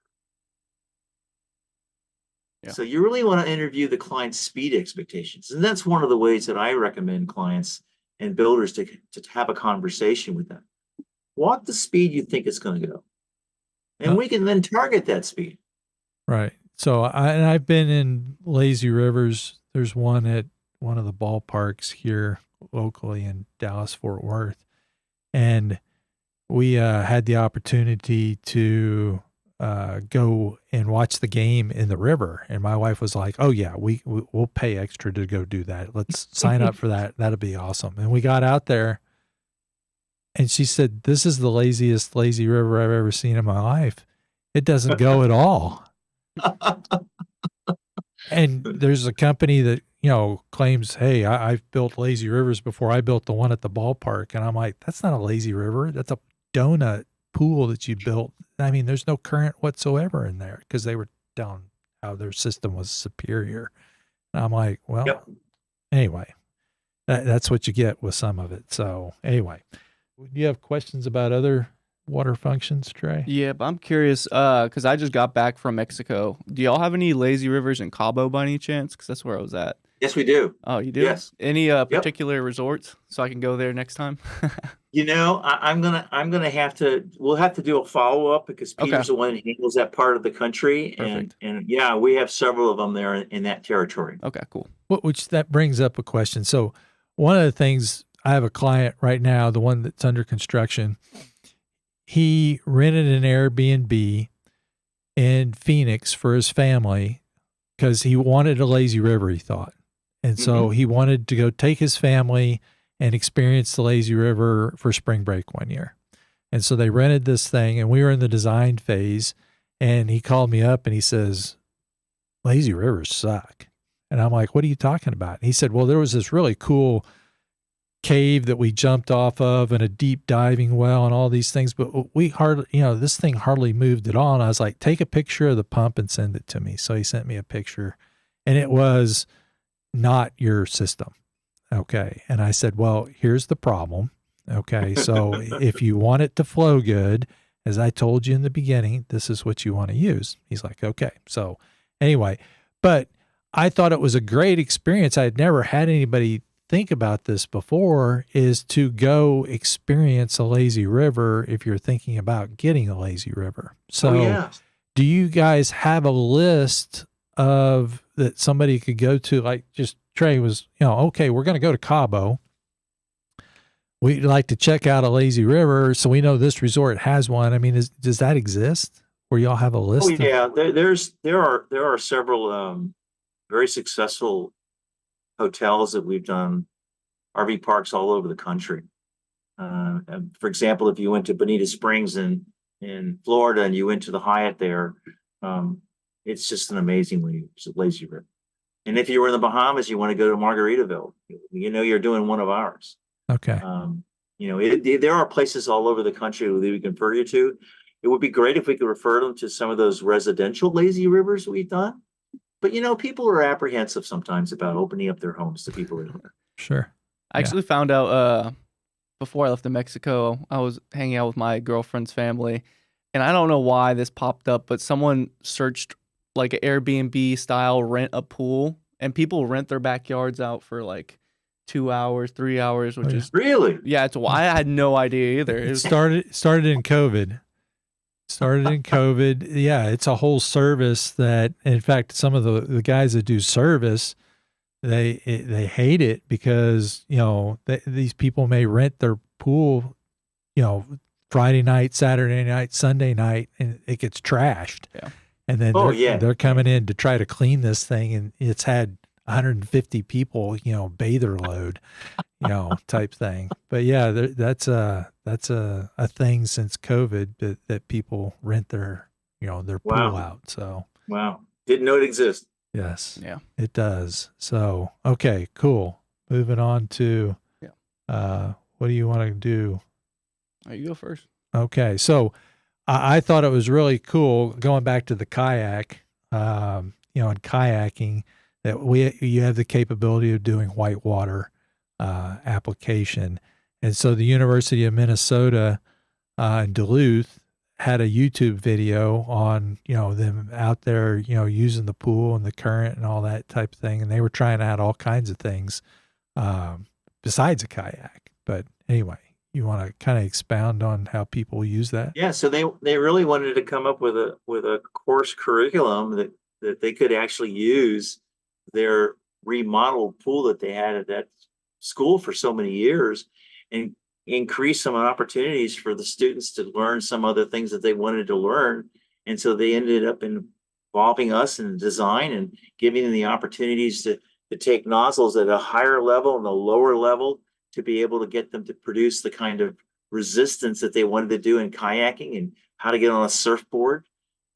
Yeah. So you really want to interview the client's speed expectations. And that's one of the ways that I recommend clients and builders to have a conversation with them. Walk the speed you think it's going to go. And we can then target that speed. Right. So I've been in lazy rivers. There's one at one of the ballparks here locally in Dallas, Fort Worth. And we had the opportunity to go and watch the game in the river. And my wife was like, oh yeah, we'll pay extra to go do that. Let's sign up for that. That'll be awesome. And we got out there and she said, this is the laziest lazy river I've ever seen in my life. It doesn't go at all. And there's a company that, claims, hey, I've built lazy rivers before. I built the one at the ballpark. And I'm like, that's not a lazy river. That's a donut pool that you built. I mean, there's no current whatsoever in there because they were telling how their system was superior. And I'm like, well, anyway, that's what you get with some of it. So anyway, do you have questions about other water functions, Trey? Yeah, but I'm curious because I just got back from Mexico. Do y'all have any lazy rivers in Cabo by any chance? Because that's where I was at. Yes, we do. Oh, you do? Yes. Any particular resorts so I can go there next time? I'm gonna have to. We'll have to do a follow up because Peter's the one that handles that part of the country, Perfect. and yeah, we have several of them there in that territory. Okay, cool. Which that brings up a question. So one of the things, I have a client right now, the one that's under construction. He rented an Airbnb in Phoenix for his family because he wanted a lazy river, he thought. And so he wanted to go take his family and experience the lazy river for spring break one year. And so they rented this thing, and we were in the design phase, and he called me up and he says, lazy rivers suck. And I'm like, what are you talking about? And he said, well, there was this really cool cave that we jumped off of and a deep diving well and all these things, but we hardly, this thing hardly moved at all. And I was like, take a picture of the pump and send it to me. So he sent me a picture, and it was not your system. Okay. And I said, well, here's the problem. Okay. So if you want it to flow good, as I told you in the beginning, this is what you want to use. He's like, okay. So anyway, but I thought it was a great experience. I had never had anybody think about this before, is to go experience a lazy river if you're thinking about getting a lazy river. So do you guys have a list of that somebody could go to? Like, just Trey was, okay, we're going to go to Cabo. We'd like to check out a lazy river, so we know this resort has one. I mean, does that exist where y'all have a list? Oh yeah, there are several very successful hotels that we've done RV parks all over the country. For example, if you went to Bonita Springs in Florida and you went to the Hyatt there, it's just an amazingly lazy river. And if you were in the Bahamas, you want to go to Margaritaville, you're doing one of ours. Okay. There are places all over the country that we can refer you to. It would be great if we could refer them to some of those residential lazy rivers we've done. But, people are apprehensive sometimes about opening up their homes to people. Sure. I actually found out before I left to Mexico, I was hanging out with my girlfriend's family, and I don't know why this popped up, but someone searched like an Airbnb style rent a pool, and people rent their backyards out for like 2 hours, 3 hours, which is really, it's why I had no idea either. It started in COVID. Yeah, it's a whole service that, in fact, some of the guys that do service, they hate it because these people may rent their pool, Friday night, Saturday night, Sunday night, and it gets trashed. Yeah. And then they're coming in to try to clean this thing, and it's had 150 people, bather load, type thing. But yeah, that's a thing since COVID that people rent their pool out. So didn't know it existed. Yes, it does. So okay, cool. Moving on to what do you want to do? You go first. Okay, so I thought it was really cool going back to the kayak, in kayaking, that you have the capability of doing whitewater application. And so the University of Minnesota in Duluth had a YouTube video on, them out there, using the pool and the current and all that type of thing. And they were trying out all kinds of things, besides a kayak. But anyway, you want to kind of expound on how people use that? Yeah, so they really wanted to come up with a course curriculum that they could actually use their remodeled pool that they had at that school for so many years, and increase some opportunities for the students to learn some other things that they wanted to learn. And so they ended up involving us in design and giving them the opportunities to take nozzles at a higher level and a lower level to be able to get them to produce the kind of resistance that they wanted to do in kayaking, and how to get on a surfboard,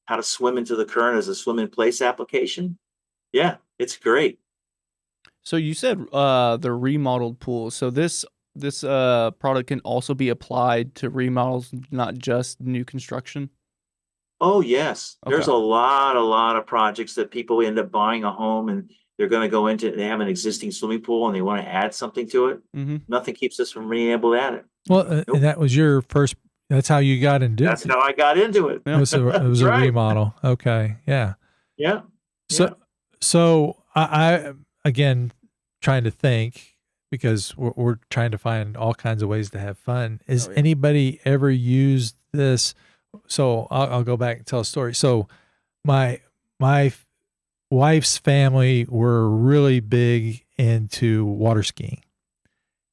how to swim into the current as a swim in place application. Yeah, it's great. So you said the remodeled pool. So this product can also be applied to remodels, not just new construction? Oh, yes. Okay. There's a lot of projects that people end up buying a home, and they're going to go into it. They have an existing swimming pool and they want to add something to it. Mm-hmm. Nothing keeps us from being able to add it. Well, Nope. and that was your first, that's how you got into it. That's how I got into it. It was a Right. remodel. Okay. Yeah. Yeah. So I again, trying to think, because we're trying to find all kinds of ways to have fun. Is anybody ever used this? So I'll go back and tell a story. So my wife's family were really big into water skiing.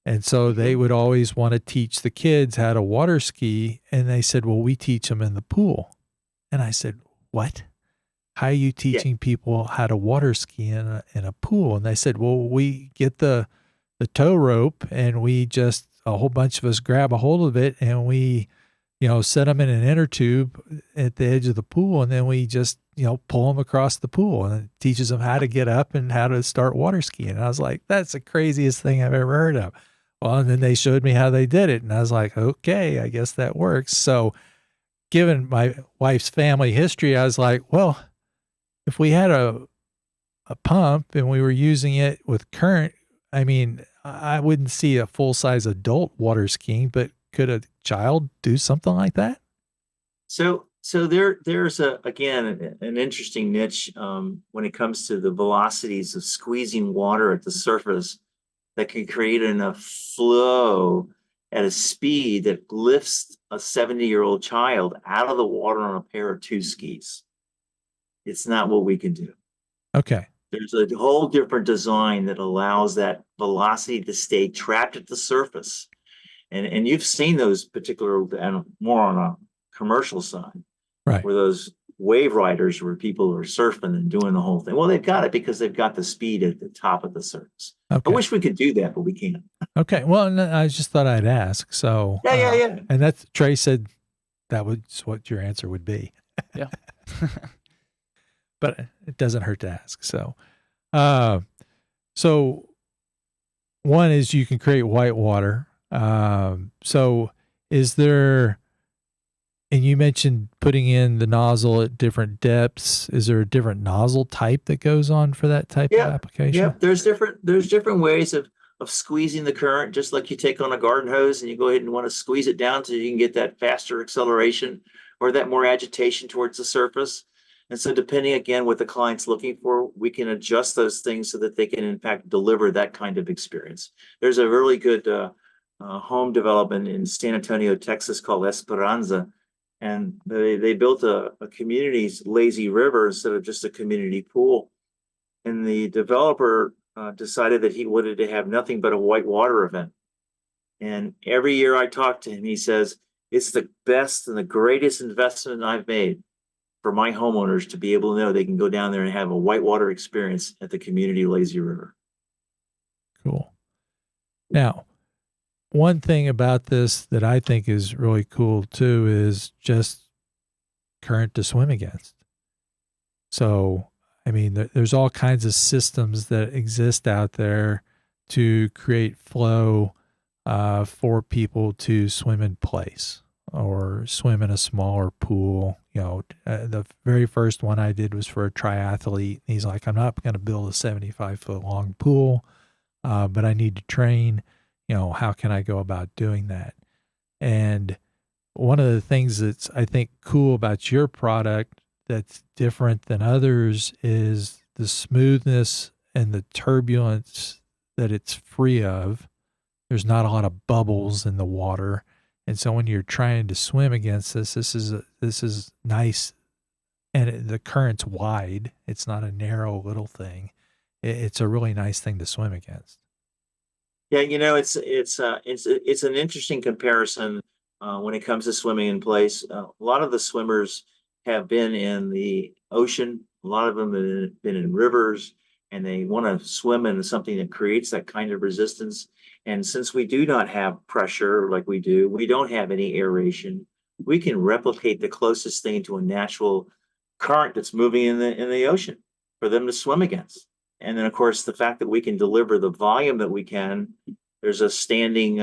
And so they would always want to teach the kids how to water ski. And they said, well, we teach them in the pool. And I said, what? How are you teaching people how to water ski in a pool? And they said, well, we get the tow rope, and we just, a whole bunch of us grab a hold of it, and we, set them in an inner tube at the edge of the pool. And then we just, pull them across the pool, and it teaches them how to get up and how to start water skiing. And I was like, that's the craziest thing I've ever heard of. Well, and then they showed me how they did it. And I was like, okay, I guess that works. So given my wife's family history, I was like, well, if we had a pump and we were using it with current, I mean, I wouldn't see a full-size adult water skiing, but could a child do something like that? So there's again an interesting niche when it comes to the velocities of squeezing water at the surface that can create enough flow at a speed that lifts a 70-year-old child out of the water on a pair of 2 skis. It's not what we can do. Okay. There's a whole different design that allows that velocity to stay trapped at the surface. And you've seen those particular, and more on a commercial side, right, where those wave riders where people are surfing and doing the whole thing. Well, they've got it because they've got the speed at the top of the surface. Okay. I wish we could do that, but we can't. Okay. Well, I just thought I'd ask. So yeah. And that's, Trey said that was what your answer would be. Yeah. But it doesn't hurt to ask. So, so one is you can create whitewater. So is there, and you mentioned putting in the nozzle at different depths. Is there a different nozzle type that goes on for that type of application? Yeah, there's different ways of squeezing the current, just like you take on a garden hose and you go ahead and want to squeeze it down so you can get that faster acceleration or that more agitation towards the surface. And so depending, again, what the client's looking for, we can adjust those things so that they can, in fact, deliver that kind of experience. There's a really good home development in San Antonio, Texas called Esperanza. And they built a community's lazy river instead of just a community pool. And the developer decided that he wanted to have nothing but a whitewater event. And every year I talk to him, he says, it's the best and the greatest investment I've made for my homeowners to be able to know they can go down there and have a whitewater experience at the community lazy river. Cool. Now, one thing about this that I think is really cool too is just current to swim against. So, I mean, there's all kinds of systems that exist out there to create flow for people to swim in place or swim in a smaller pool. The very first one I did was for a triathlete. He's like, I'm not going to build a 75-foot long pool, but I need to train. How can I go about doing that? And one of the things that's, I think, cool about your product that's different than others is the smoothness and the turbulence that it's free of. There's not a lot of bubbles in the water. And so when you're trying to swim against this is nice, and the current's wide. It's not a narrow little thing. It's a really nice thing to swim against. Yeah, it's an interesting comparison when it comes to swimming in place. A lot of the swimmers have been in the ocean. A lot of them have been in rivers, and they want to swim in something that creates that kind of resistance. And since we do not have pressure like we do, we don't have any aeration. We can replicate the closest thing to a natural current that's moving in the ocean for them to swim against. And then, of course, the fact that we can deliver the volume that we can, there's a standing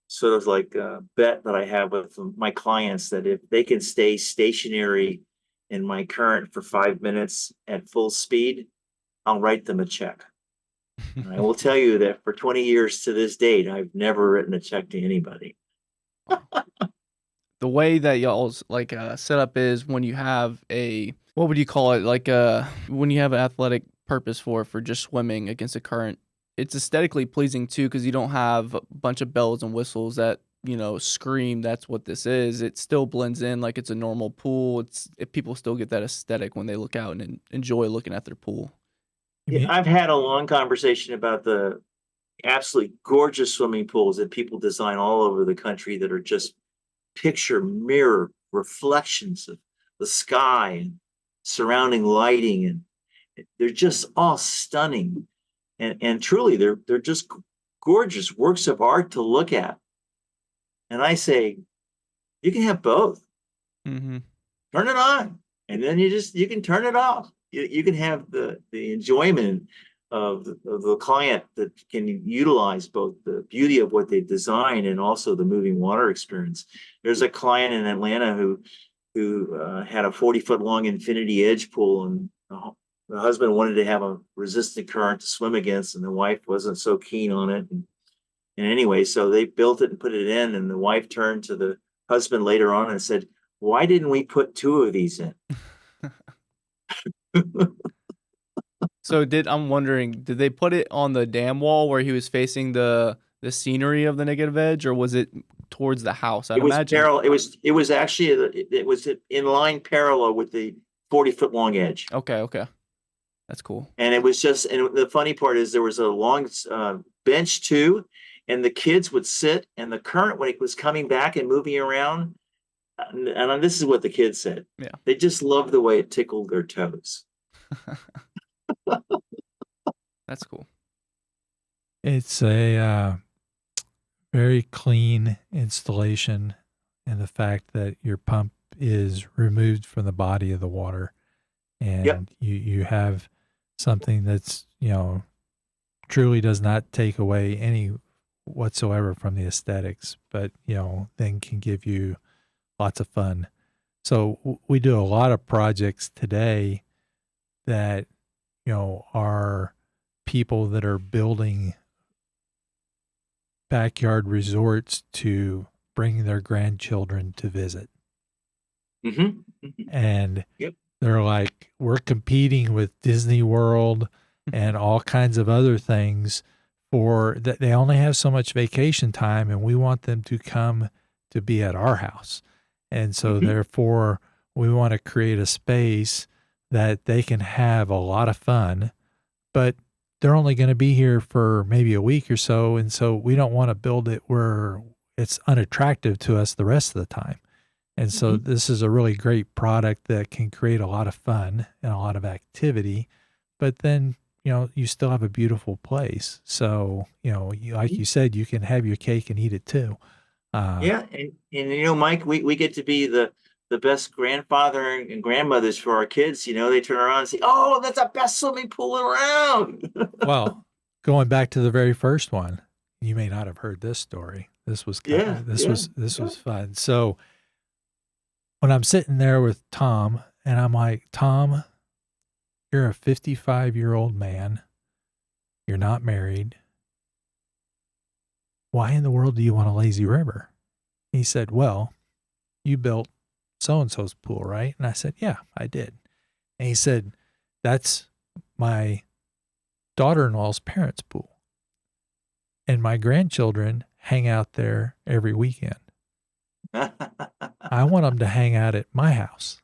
sort of like bet that I have with my clients that if they can stay stationary in my current for 5 minutes at full speed, I'll write them a check. And I will tell you that for 20 years to this date, I've never written a check to anybody. The way that y'all's like setup is when you have a, what would you call it? Like when you have an athletic purpose for just swimming against a current, it's aesthetically pleasing too, because you don't have a bunch of bells and whistles that, you know, scream that's what this is. It still blends in like it's a normal pool. People still get that aesthetic when they look out and enjoy looking at their pool. Yeah, I've had a long conversation about the absolutely gorgeous swimming pools that people design all over the country that are just picture mirror reflections of the sky and surrounding lighting, and they're just all stunning, and truly they're just gorgeous works of art to look at. And I say, you can have both. Mm-hmm. Turn it on, and then you can turn it off. You can have the enjoyment of the client that can utilize both the beauty of what they design and also the moving water experience. There's a client in Atlanta who had a 40-foot long infinity edge pool, and the husband wanted to have a resistant current to swim against, and the wife wasn't so keen on it. And anyway, so they built it and put it in, and the wife turned to the husband later on and said, "Why didn't we put 2 of these in?" So I'm wondering, did they put it on the dam wall where he was facing the scenery of the negative edge, or was it towards the house? I'd imagine. Parallel. It was actually in line parallel with the 40-foot long edge. Okay, that's cool. And it was just, and the funny part is there was a long bench too, and the kids would sit, and the current when it was coming back and moving around, and this is what the kids said. Yeah, they just loved the way it tickled their toes. That's cool. It's a very clean installation, and the fact that your pump is removed from the body of the water, and yep. you have something that's, you know, truly does not take away any whatsoever from the aesthetics, but, you know, then can give you lots of fun. So we do a lot of projects today that, you know, are people that are building backyard resorts to bring their grandchildren to visit. Mm-hmm. And yep. They're like, we're competing with Disney World and all kinds of other things for that. They only have so much vacation time, and we want them to come to be at our house. And so therefore we want to create a space that they can have a lot of fun, but they're only going to be here for maybe a week or so. And so we don't want to build it where it's unattractive to us the rest of the time. And so this is a really great product that can create a lot of fun and a lot of activity, but then, you know, you still have a beautiful place. So, you know, like you said, you can have your cake and eat it too. Yeah. And you know, Mike, we get to be the best grandfather and grandmothers for our kids. You know, they turn around and say, "Oh, that's the best swimming pool around." Well, going back to the very first one, you may not have heard this story. This was was fun. So when I'm sitting there with Tom, and I'm like, "Tom, you're a 55-year-old man. You're not married. Why in the world do you want a lazy river?" He said, "Well, you built so-and-so's pool, right? And I said, yeah, I did. And he said, that's my daughter-in-law's parents' pool. And my grandchildren hang out there every weekend. I want them to hang out at my house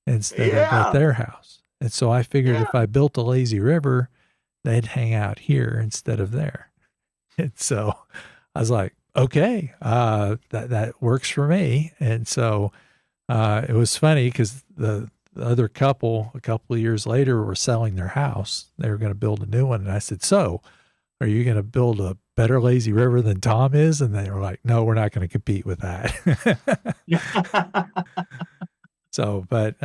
instead of at their house. And so I figured if I built a lazy river, they'd hang out here instead of there. And so I was like, okay, that works for me. And so it was funny because the other couple, a couple of years later, were selling their house. They were going to build a new one. And I said, so are you going to build a better lazy river than Tom is? And they were like, no, we're not going to compete with that. So, but,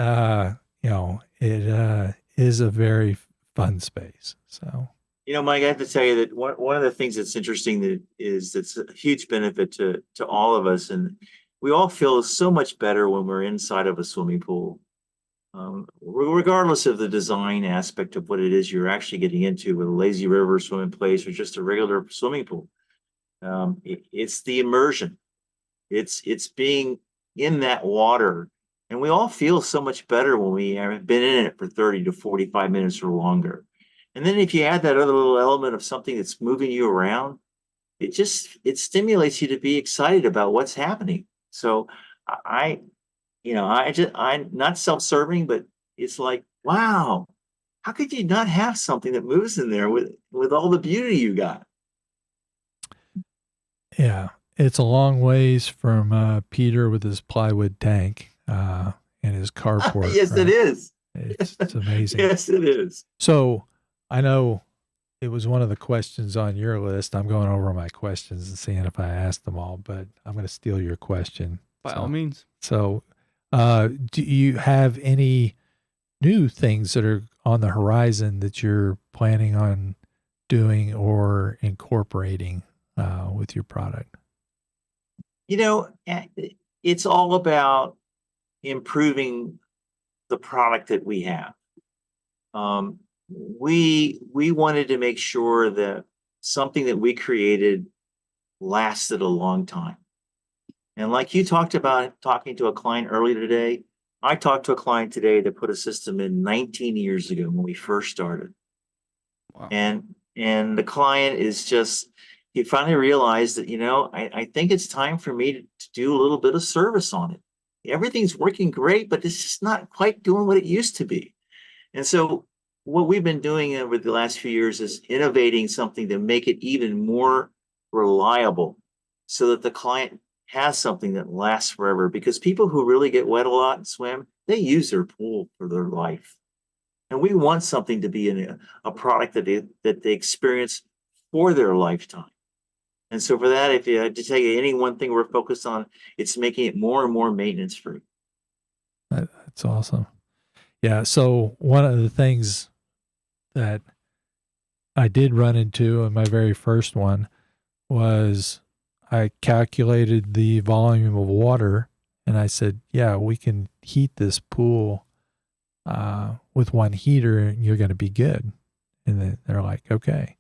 it is a very fun space. So, Mike, I have to tell you that one of the things that's interesting that's a huge benefit to all of us, and we all feel so much better when we're inside of a swimming pool, regardless of the design aspect of what it is you're actually getting into with a lazy river swimming place or just a regular swimming pool. It's the immersion. It's being in that water. And we all feel so much better when we have been in it for 30 to 45 minutes or longer. And then if you add that other little element of something that's moving you around, it stimulates you to be excited about what's happening. So I'm not self-serving, but it's like, wow, how could you not have something that moves in there with all the beauty you got? Yeah, it's a long ways from Peter with his plywood tank and his carport. Yes, right? It is. It's amazing. Yes, it is. So I know it was one of the questions on your list. I'm going over my questions and seeing if I asked them all, but I'm going to steal your question. By all means. So do you have any new things that are on the horizon that you're planning on doing or incorporating with your product? It's all about improving the product that we have. We wanted to make sure that something that we created lasted a long time. And like you talked about talking to a client earlier today, I talked to a client today that put a system in 19 years ago when we first started. Wow. And the client he finally realized that, I think it's time for me to do a little bit of service on it. Everything's working great, but it's just not quite doing what it used to be. And so what we've been doing over the last few years is innovating something to make it even more reliable so that the client has something that lasts forever, because people who really get wet a lot and swim, they use their pool for their life. And we want something to be in a product that they experience for their lifetime. And so for that, if you had to tell you any one thing we're focused on, it's making it more and more maintenance free. That's awesome. Yeah. So one of the things that I did run into in my very first one was I calculated the volume of water and I said, yeah, we can heat this pool with one heater and you're going to be good. And then they're like, okay,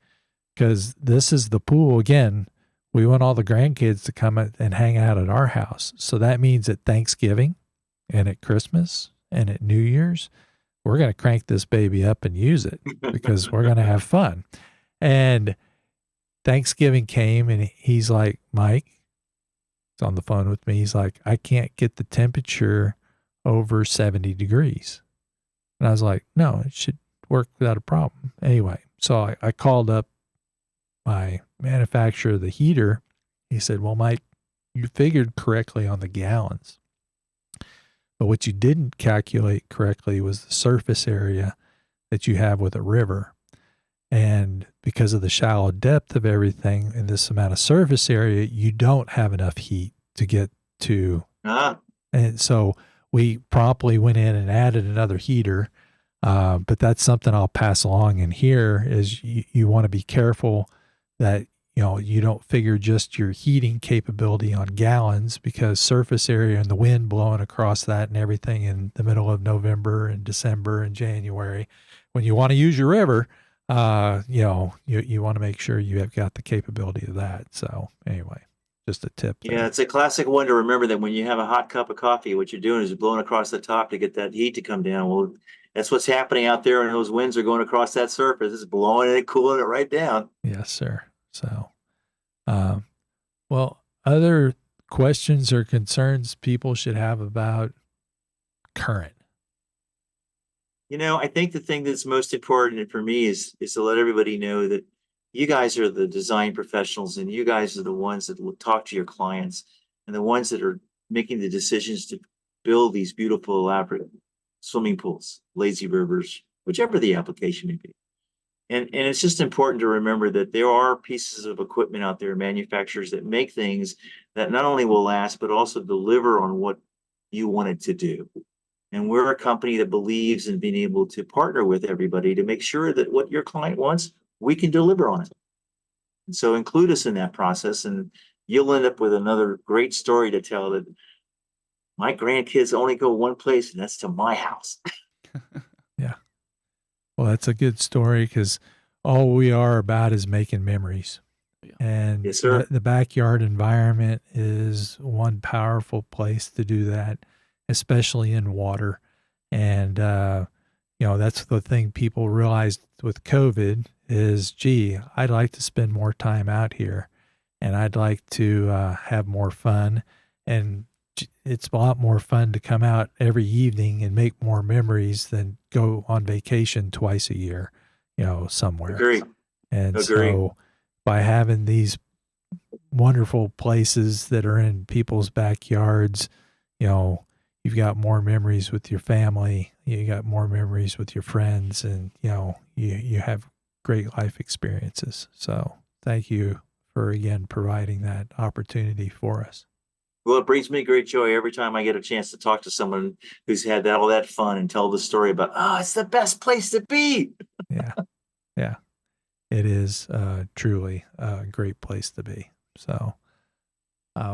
because this is the pool. Again, we want all the grandkids to come and hang out at our house. So that means at Thanksgiving and at Christmas and at New Year's, we're going to crank this baby up and use it because we're going to have fun. And Thanksgiving came and he's like, Mike, he's on the phone with me. He's like, I can't get the temperature over 70 degrees. And I was like, no, it should work without a problem. Anyway, so I called up my manufacturer of the heater. He said, well, Mike, you figured correctly on the gallons, but what you didn't calculate correctly was the surface area that you have with a river. And because of the shallow depth of everything and this amount of surface area, you don't have enough heat to get to. And so we promptly went in and added another heater. But that's something I'll pass along in here is you want to be careful that, you don't figure just your heating capability on gallons, because surface area and the wind blowing across that and everything in the middle of November and December and January, when you want to use your river, you want to make sure you have got the capability of that. So anyway. just a tip there. Yeah, it's a classic one to remember that when you have a hot cup of coffee, what you're doing is blowing across the top to get that heat to come down. Well, that's what's happening out there, and those winds are going across that surface. It's blowing it, cooling it right down. Yes, sir. So, well, other questions or concerns people should have about current? I think the thing that's most important for me is to let everybody know that you guys are the design professionals, and you guys are the ones that will talk to your clients, and the ones that are making the decisions to build these beautiful, elaborate swimming pools, lazy rivers, whichever the application may be. And it's just important to remember that there are pieces of equipment out there, manufacturers that make things that not only will last, but also deliver on what you want it to do. And we're a company that believes in being able to partner with everybody to make sure that what your client wants, we can deliver on it. And so include us in that process, and you'll end up with another great story to tell that my grandkids only go one place, and that's to my house. Yeah. Well, that's a good story, because all we are about is making memories. Yeah. And Yes, sir. the backyard environment is one powerful place to do that, especially in water. And, that's the thing people realized with COVID is, gee, I'd like to spend more time out here, and I'd like to have more fun. And it's a lot more fun to come out every evening and make more memories than go on vacation twice a year, somewhere. Agree. And Agree. so by having these wonderful places that are in people's backyards, you've got more memories with your family, you got more memories with your friends, and, you have great life experiences. So thank you for, again, providing that opportunity for us. Well, it brings me great joy every time I get a chance to talk to someone who's had all that fun and tell the story about, it's the best place to be. Yeah. Yeah. It is truly a great place to be. So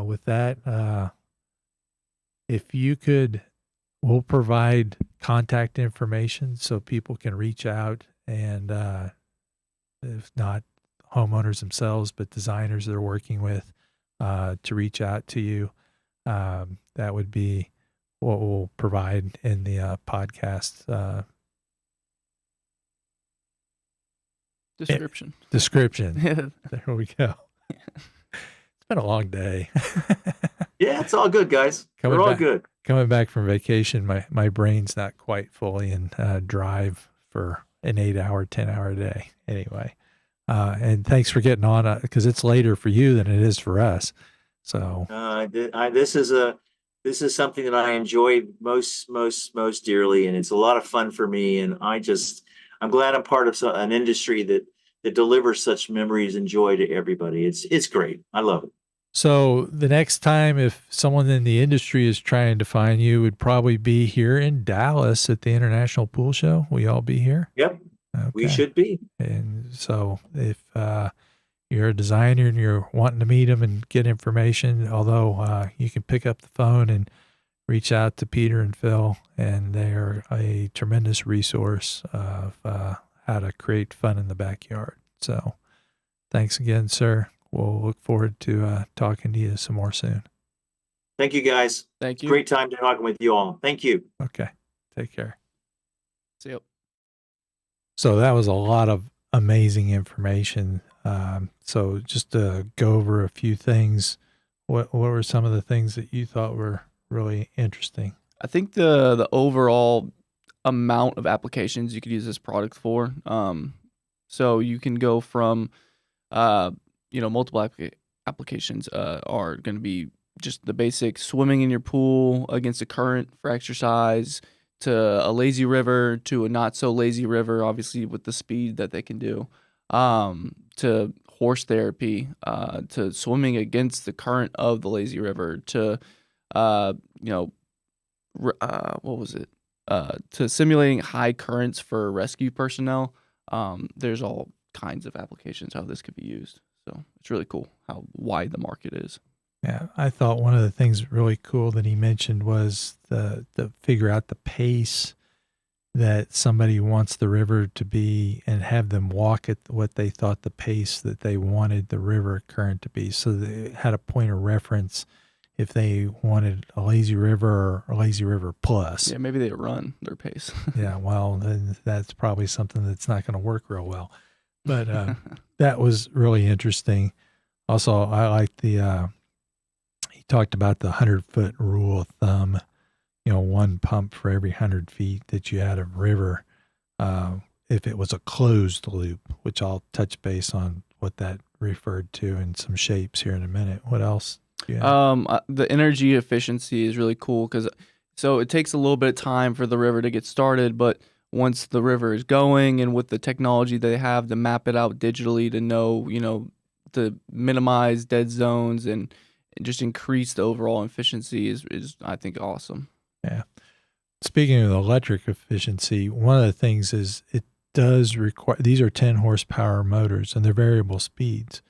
with that, if you could, we'll provide contact information so people can reach out, and if not homeowners themselves, but designers they're working with, to reach out to you. That would be what we'll provide in the podcast Description. There we go. It's been a long day. Yeah, it's all good, guys. We're all good. Coming back from vacation, my brain's not quite fully in drive for an 8-hour, 10-hour day. Anyway, and thanks for getting on, because it's later for you than it is for us. So this is something that I enjoy most dearly, and it's a lot of fun for me. And I'm glad I'm part of an industry that delivers such memories and joy to everybody. It's great. I love it. So the next time, if someone in the industry is trying to find you, would probably be here in Dallas at the International Pool Show. We all be here? Yep. Okay. We should be. And so if you're a designer and you're wanting to meet them and get information, although you can pick up the phone and reach out to Peter and Phil, and they're a tremendous resource of how to create fun in the backyard. So thanks again, sir. We'll look forward to talking to you some more soon. Thank you, guys. Thank you. Great time talking with you all. Thank you. Okay. Take care. See you. So that was a lot of amazing information. So just to go over a few things, what were some of the things that you thought were really interesting? I think the overall amount of applications you could use this product for. So you can go from, multiple applications are going to be just the basic swimming in your pool against a current for exercise, to a lazy river, to a not so lazy river, obviously with the speed that they can do, to horse therapy, to swimming against the current of the lazy river, to to simulating high currents for rescue personnel. There's all kinds of applications how this could be used. So it's really cool how wide the market is. Yeah, I thought one of the things really cool that he mentioned was the figure out the pace that somebody wants the river to be and have them walk at what they thought the pace that they wanted the river current to be. So they had a point of reference if they wanted a lazy river or a lazy river plus. Yeah, maybe they run their pace. Yeah, well, then that's probably something that's not going to work real well. But that was really interesting. Also, I like the, he talked about the 100-foot rule of thumb, one pump for every 100 feet that you had of river, if it was a closed loop, which I'll touch base on what that referred to in some shapes here in a minute. What else? The energy efficiency is really cool so it takes a little bit of time for the river to get started, but once the river is going and with the technology they have to map it out digitally to know, to minimize dead zones and just increase the overall efficiency is I think awesome. Yeah. Speaking of electric efficiency, one of the things is it does require, these are 10 horsepower motors and they're variable speeds.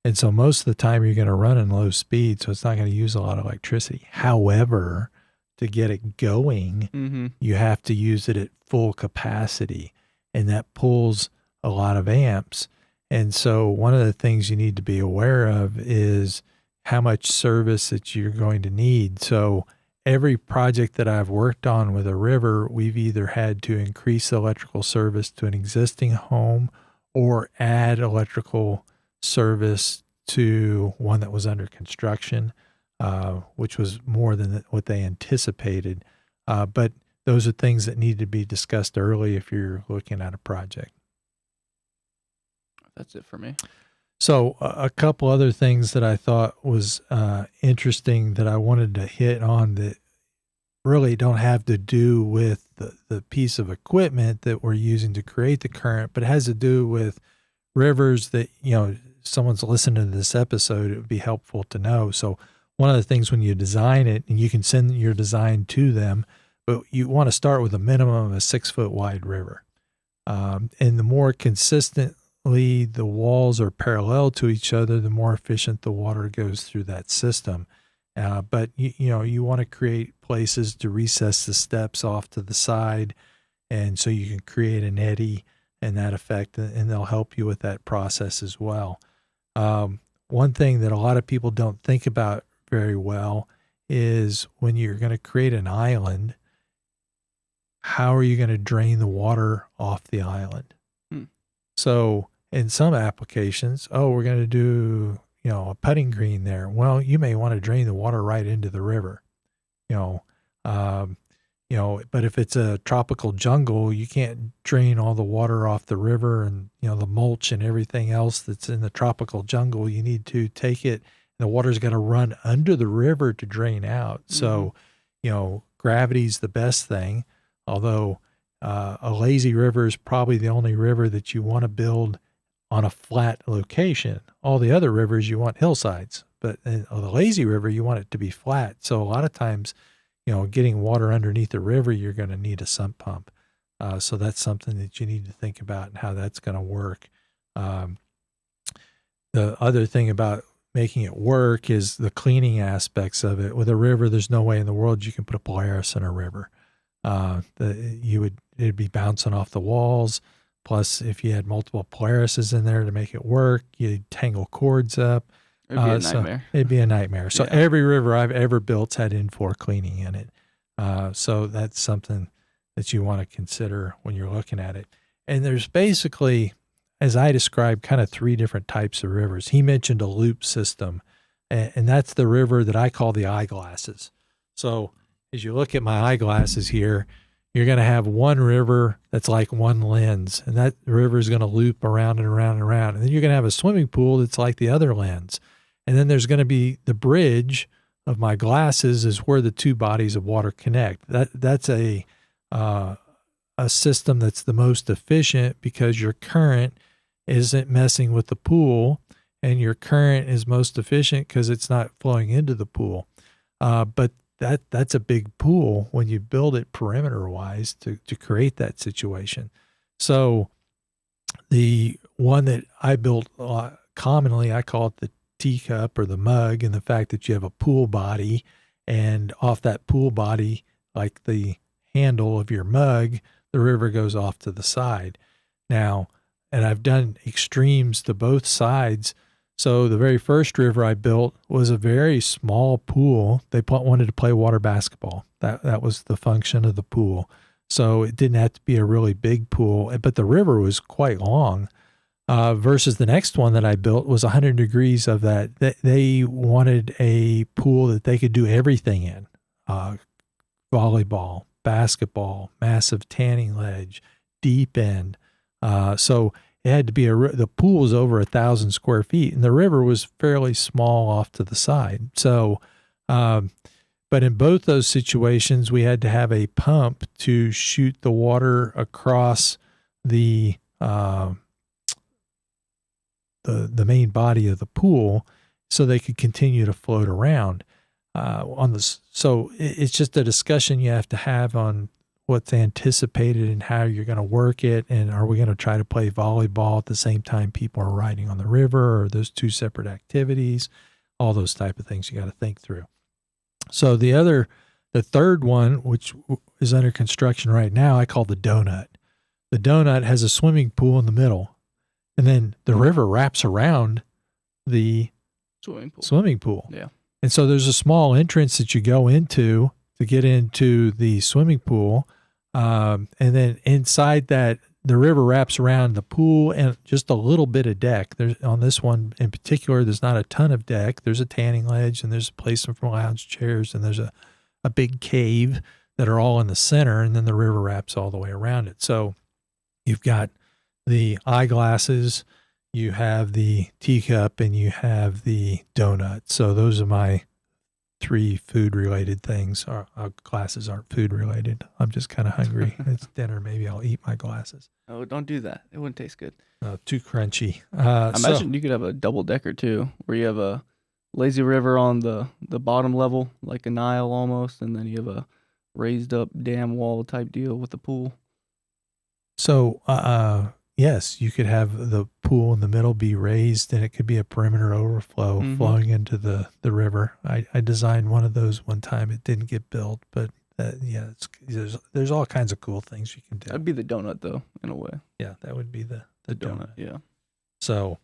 And so most of the time you're going to run in low speed, so it's not going to use a lot of electricity. However, to get it going, you have to use it at full capacity, and that pulls a lot of amps. And so one of the things you need to be aware of is how much service that you're going to need. So every project that I've worked on with a river, we've either had to increase the electrical service to an existing home or add electrical service to one that was under construction, which was more than what they anticipated. But those are things that need to be discussed early if you're looking at a project. That's it for me. So a couple other things that I thought was interesting that I wanted to hit on that really don't have to do with the piece of equipment that we're using to create the current, but it has to do with rivers that, someone's listening to this episode, it would be helpful to know. So one of the things when you design it, and you can send your design to them, but you want to start with a minimum of a 6-foot wide river. And the more consistently the walls are parallel to each other, the more efficient the water goes through that system. But you want to create places to recess the steps off to the side, and so you can create an eddy and that effect, and they'll help you with that process as well. One thing that a lot of people don't think about very well is when you're going to create an island, how are you going to drain the water off the island? So in some applications, we're going to do, a putting green there. Well, you may want to drain the water right into the river, but if it's a tropical jungle, you can't drain all the water off the river and, the mulch and everything else that's in the tropical jungle. You need to take it, and the water's got to run under the river to drain out. So, gravity's the best thing, although a lazy river is probably the only river that you want to build on a flat location. All the other rivers, you want hillsides, but in the lazy river, you want it to be flat. So a lot of times, getting water underneath the river, you're going to need a sump pump. So that's something that you need to think about and how that's going to work. The other thing about making it work is the cleaning aspects of it. With a river, there's no way in the world you can put a Polaris in a river. It'd be bouncing off the walls. Plus, if you had multiple Polarises in there to make it work, you'd tangle cords up. It'd be a nightmare. It'd be a nightmare. So every river I've ever built's had in-floor cleaning in it. So that's something that you want to consider when you're looking at it. And there's basically, as I described, kind of 3 different types of rivers. He mentioned a loop system, and that's the river that I call the eyeglasses. So as you look at my eyeglasses here, you're going to have one river that's like one lens, and that river is going to loop around and around and around. And then you're going to have a swimming pool that's like the other lens. And then there's going to be the bridge of my glasses is where the 2 bodies of water connect. That's a system that's the most efficient because your current isn't messing with the pool, and your current is most efficient because it's not flowing into the pool. But that's a big pool when you build it perimeter wise to create that situation. So the one that I built commonly, I call it the teacup or the mug, and the fact that you have a pool body, and off that pool body, like the handle of your mug, the river goes off to the side. Now, and I've done extremes to both sides. So the very first river I built was a very small pool. They wanted to play water basketball. That was the function of the pool. So it didn't have to be a really big pool, but the river was quite long. Versus the next one that I built was 100 degrees of that. They wanted a pool that they could do everything in. Volleyball, basketball, massive tanning ledge, deep end. So it had to be the pool was over 1,000 square feet, and the river was fairly small off to the side. So, but in both those situations, we had to have a pump to shoot the water across the main body of the pool, so they could continue to float around on this. So it's just a discussion you have to have on what's anticipated and how you're going to work it. And are we going to try to play volleyball at the same time people are riding on the river, or those two separate activities? All those type of things you got to think through. So the third one, which is under construction right now, I call the donut. The donut has a swimming pool in the middle, and then the river wraps around the swimming pool. Yeah. And so there's a small entrance that you go into to get into the swimming pool. And then inside that, the river wraps around the pool and just a little bit of deck. There's, on this one in particular, there's not a ton of deck. There's a tanning ledge, and there's a place for lounge chairs, and there's a big cave that are all in the center, and then the river wraps all the way around it. So you've got the eyeglasses, you have the teacup, and you have the donut. So those are my 3 food-related things. Our glasses aren't food-related. I'm just kind of hungry. It's dinner. Maybe I'll eat my glasses. Oh, don't do that. It wouldn't taste good. Too crunchy. I imagine you could have a double-decker, too, where you have a lazy river on the bottom level, like a Nile almost, and then you have a raised-up dam wall type deal with the pool. So, yes, you could have the pool in the middle be raised, and it could be a perimeter overflow flowing into the river. I designed one of those one time. It didn't get built, but yeah, there's all kinds of cool things you can do. That'd be the donut, though, in a way. Yeah, that would be the donut. Yeah. So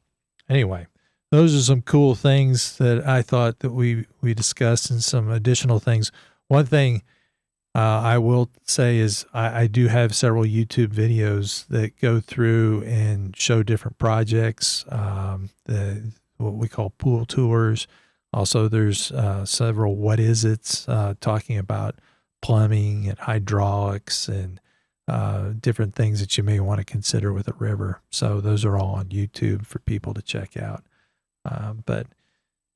anyway, those are some cool things that I thought that we discussed, and some additional things. One thing I will say is I do have several YouTube videos that go through and show different projects, what we call pool tours. Also, there's several what is it's talking about plumbing and hydraulics and different things that you may want to consider with a river. So those are all on YouTube for people to check out. But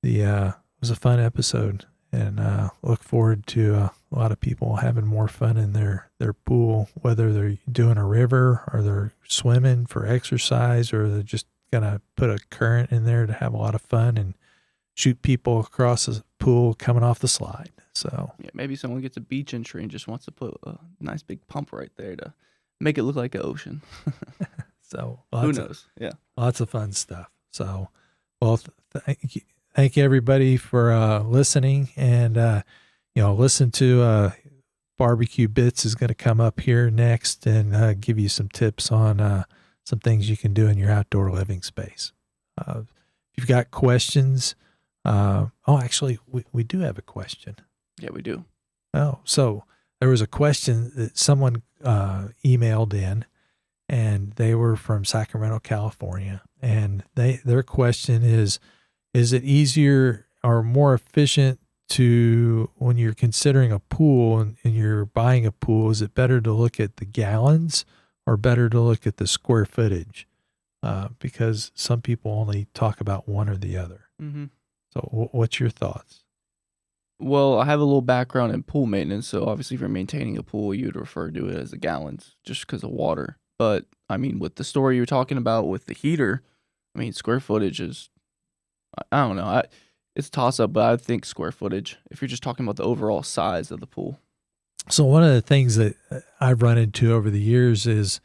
it was a fun episode. And look forward to a lot of people having more fun in their pool, whether they're doing a river or they're swimming for exercise, or they're just going to put a current in there to have a lot of fun and shoot people across the pool coming off the slide. So yeah, maybe someone gets a beach entry and just wants to put a nice big pump right there to make it look like an ocean. So who knows? Yeah, lots of fun stuff. So, well, thank you everybody for listening, and listen to Barbecue Bits is going to come up here next and give you some tips on some things you can do in your outdoor living space. If you've got questions, actually we do have a question. Yeah, we do. Oh, so there was a question that someone emailed in, and they were from Sacramento, California, and their question is it easier or more efficient to, when you're considering a pool and you're buying a pool, is it better to look at the gallons or better to look at the square footage? Because some people only talk about one or the other. Mm-hmm. So what's your thoughts? Well, I have a little background in pool maintenance, so obviously if you're maintaining a pool, you'd refer to it as the gallons just because of water. But, I mean, with the story you're talking about with the heater, I mean, square footage is, I don't know. It's a toss-up, but I think square footage, if you're just talking about the overall size of the pool. So one of the things that I've run into over the years is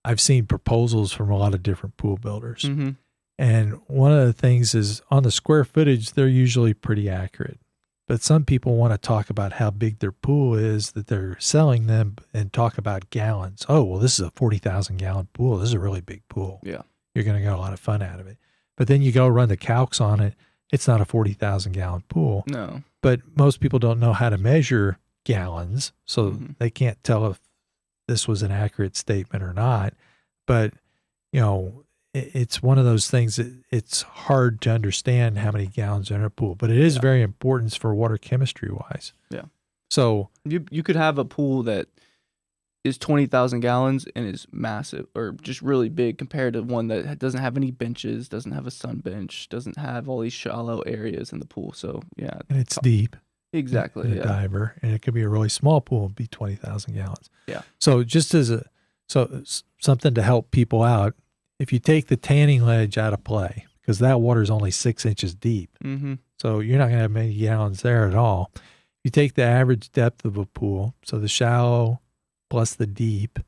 I've seen proposals from a lot of different pool builders. Mm-hmm. And one of the things is on the square footage, they're usually pretty accurate. But some people want to talk about how big their pool is that they're selling them and talk about gallons. Oh, well, this is a 40,000 gallon pool. This is a really big pool. Yeah. You're going to get a lot of fun out of it. But then you go run the calcs on it. It's not a 40,000 gallon pool. No. But most people don't know how to measure gallons, so they can't tell if this was an accurate statement or not. But, you know, it's one of those things that it's hard to understand how many gallons are in a pool, but it is very important for water chemistry wise. Yeah. So you could have a pool that is 20,000 gallons and is massive or just really big compared to one that doesn't have any benches, doesn't have a sun bench, doesn't have all these shallow areas in the pool. So yeah. And it's deep. Exactly. A diver, and it could be a really small pool and be 20,000 gallons. Yeah. So just as something to help people out, if you take the tanning ledge out of play, because that water is only 6 inches deep, so you're not going to have many gallons there at all. You take the average depth of a pool, so the shallow plus the deep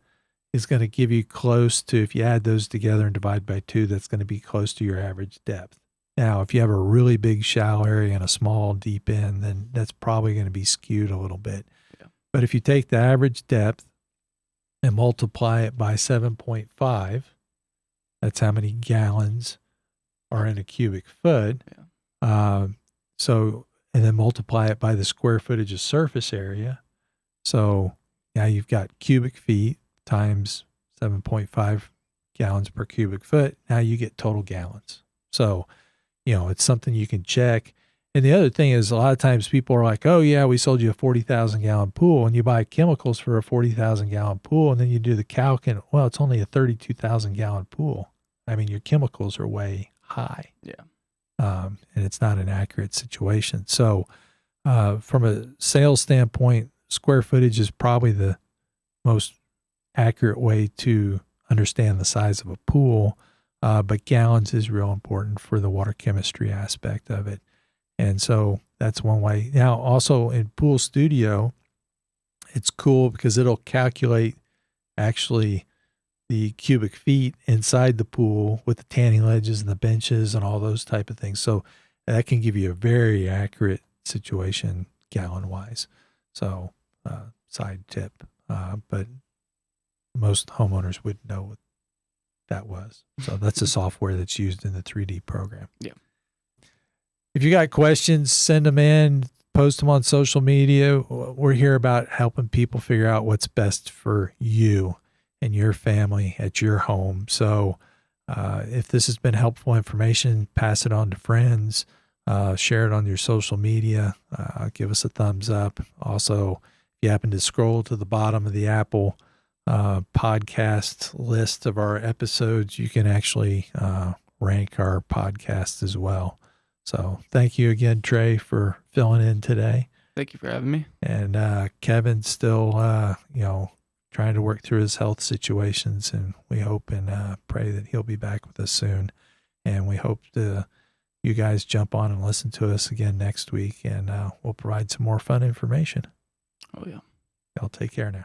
is going to give you close to, if you add those together and divide by 2, that's going to be close to your average depth. Now, if you have a really big shallow area and a small deep end, then that's probably going to be skewed a little bit. Yeah. But if you take the average depth and multiply it by 7.5, that's how many gallons are in a cubic foot. Yeah. And then multiply it by the square footage of surface area. So now you've got cubic feet times 7.5 gallons per cubic foot. Now you get total gallons. So, you know, it's something you can check. And the other thing is, a lot of times people are like, oh yeah, we sold you a 40,000 gallon pool, and you buy chemicals for a 40,000 gallon pool. And then you do the calc and, well, it's only a 32,000 gallon pool. I mean, your chemicals are way high. Yeah. And it's not an accurate situation. So, from a sales standpoint, square footage is probably the most accurate way to understand the size of a pool. But gallons is real important for the water chemistry aspect of it. And so that's one way. Now, also in Pool Studio, it's cool because it'll calculate actually the cubic feet inside the pool with the tanning ledges and the benches and all those type of things. So that can give you a very accurate situation gallon wise. So side tip, but most homeowners would know what that was. So that's the software that's used in the 3D program. Yeah. If you got questions, send them in, post them on social media. We're here about helping people figure out what's best for you and your family at your home. So if this has been helpful information, pass it on to friends, share it on your social media, give us a thumbs up. Also, if you happen to scroll to the bottom of the Apple podcast list of our episodes, you can actually rank our podcast as well. So thank you again, Trey, for filling in today. Thank you for having me. And Kevin's still, trying to work through his health situations, and we hope and pray that he'll be back with us soon. And we hope you guys jump on and listen to us again next week, and we'll provide some more fun information. Oh, yeah. Y'all take care now.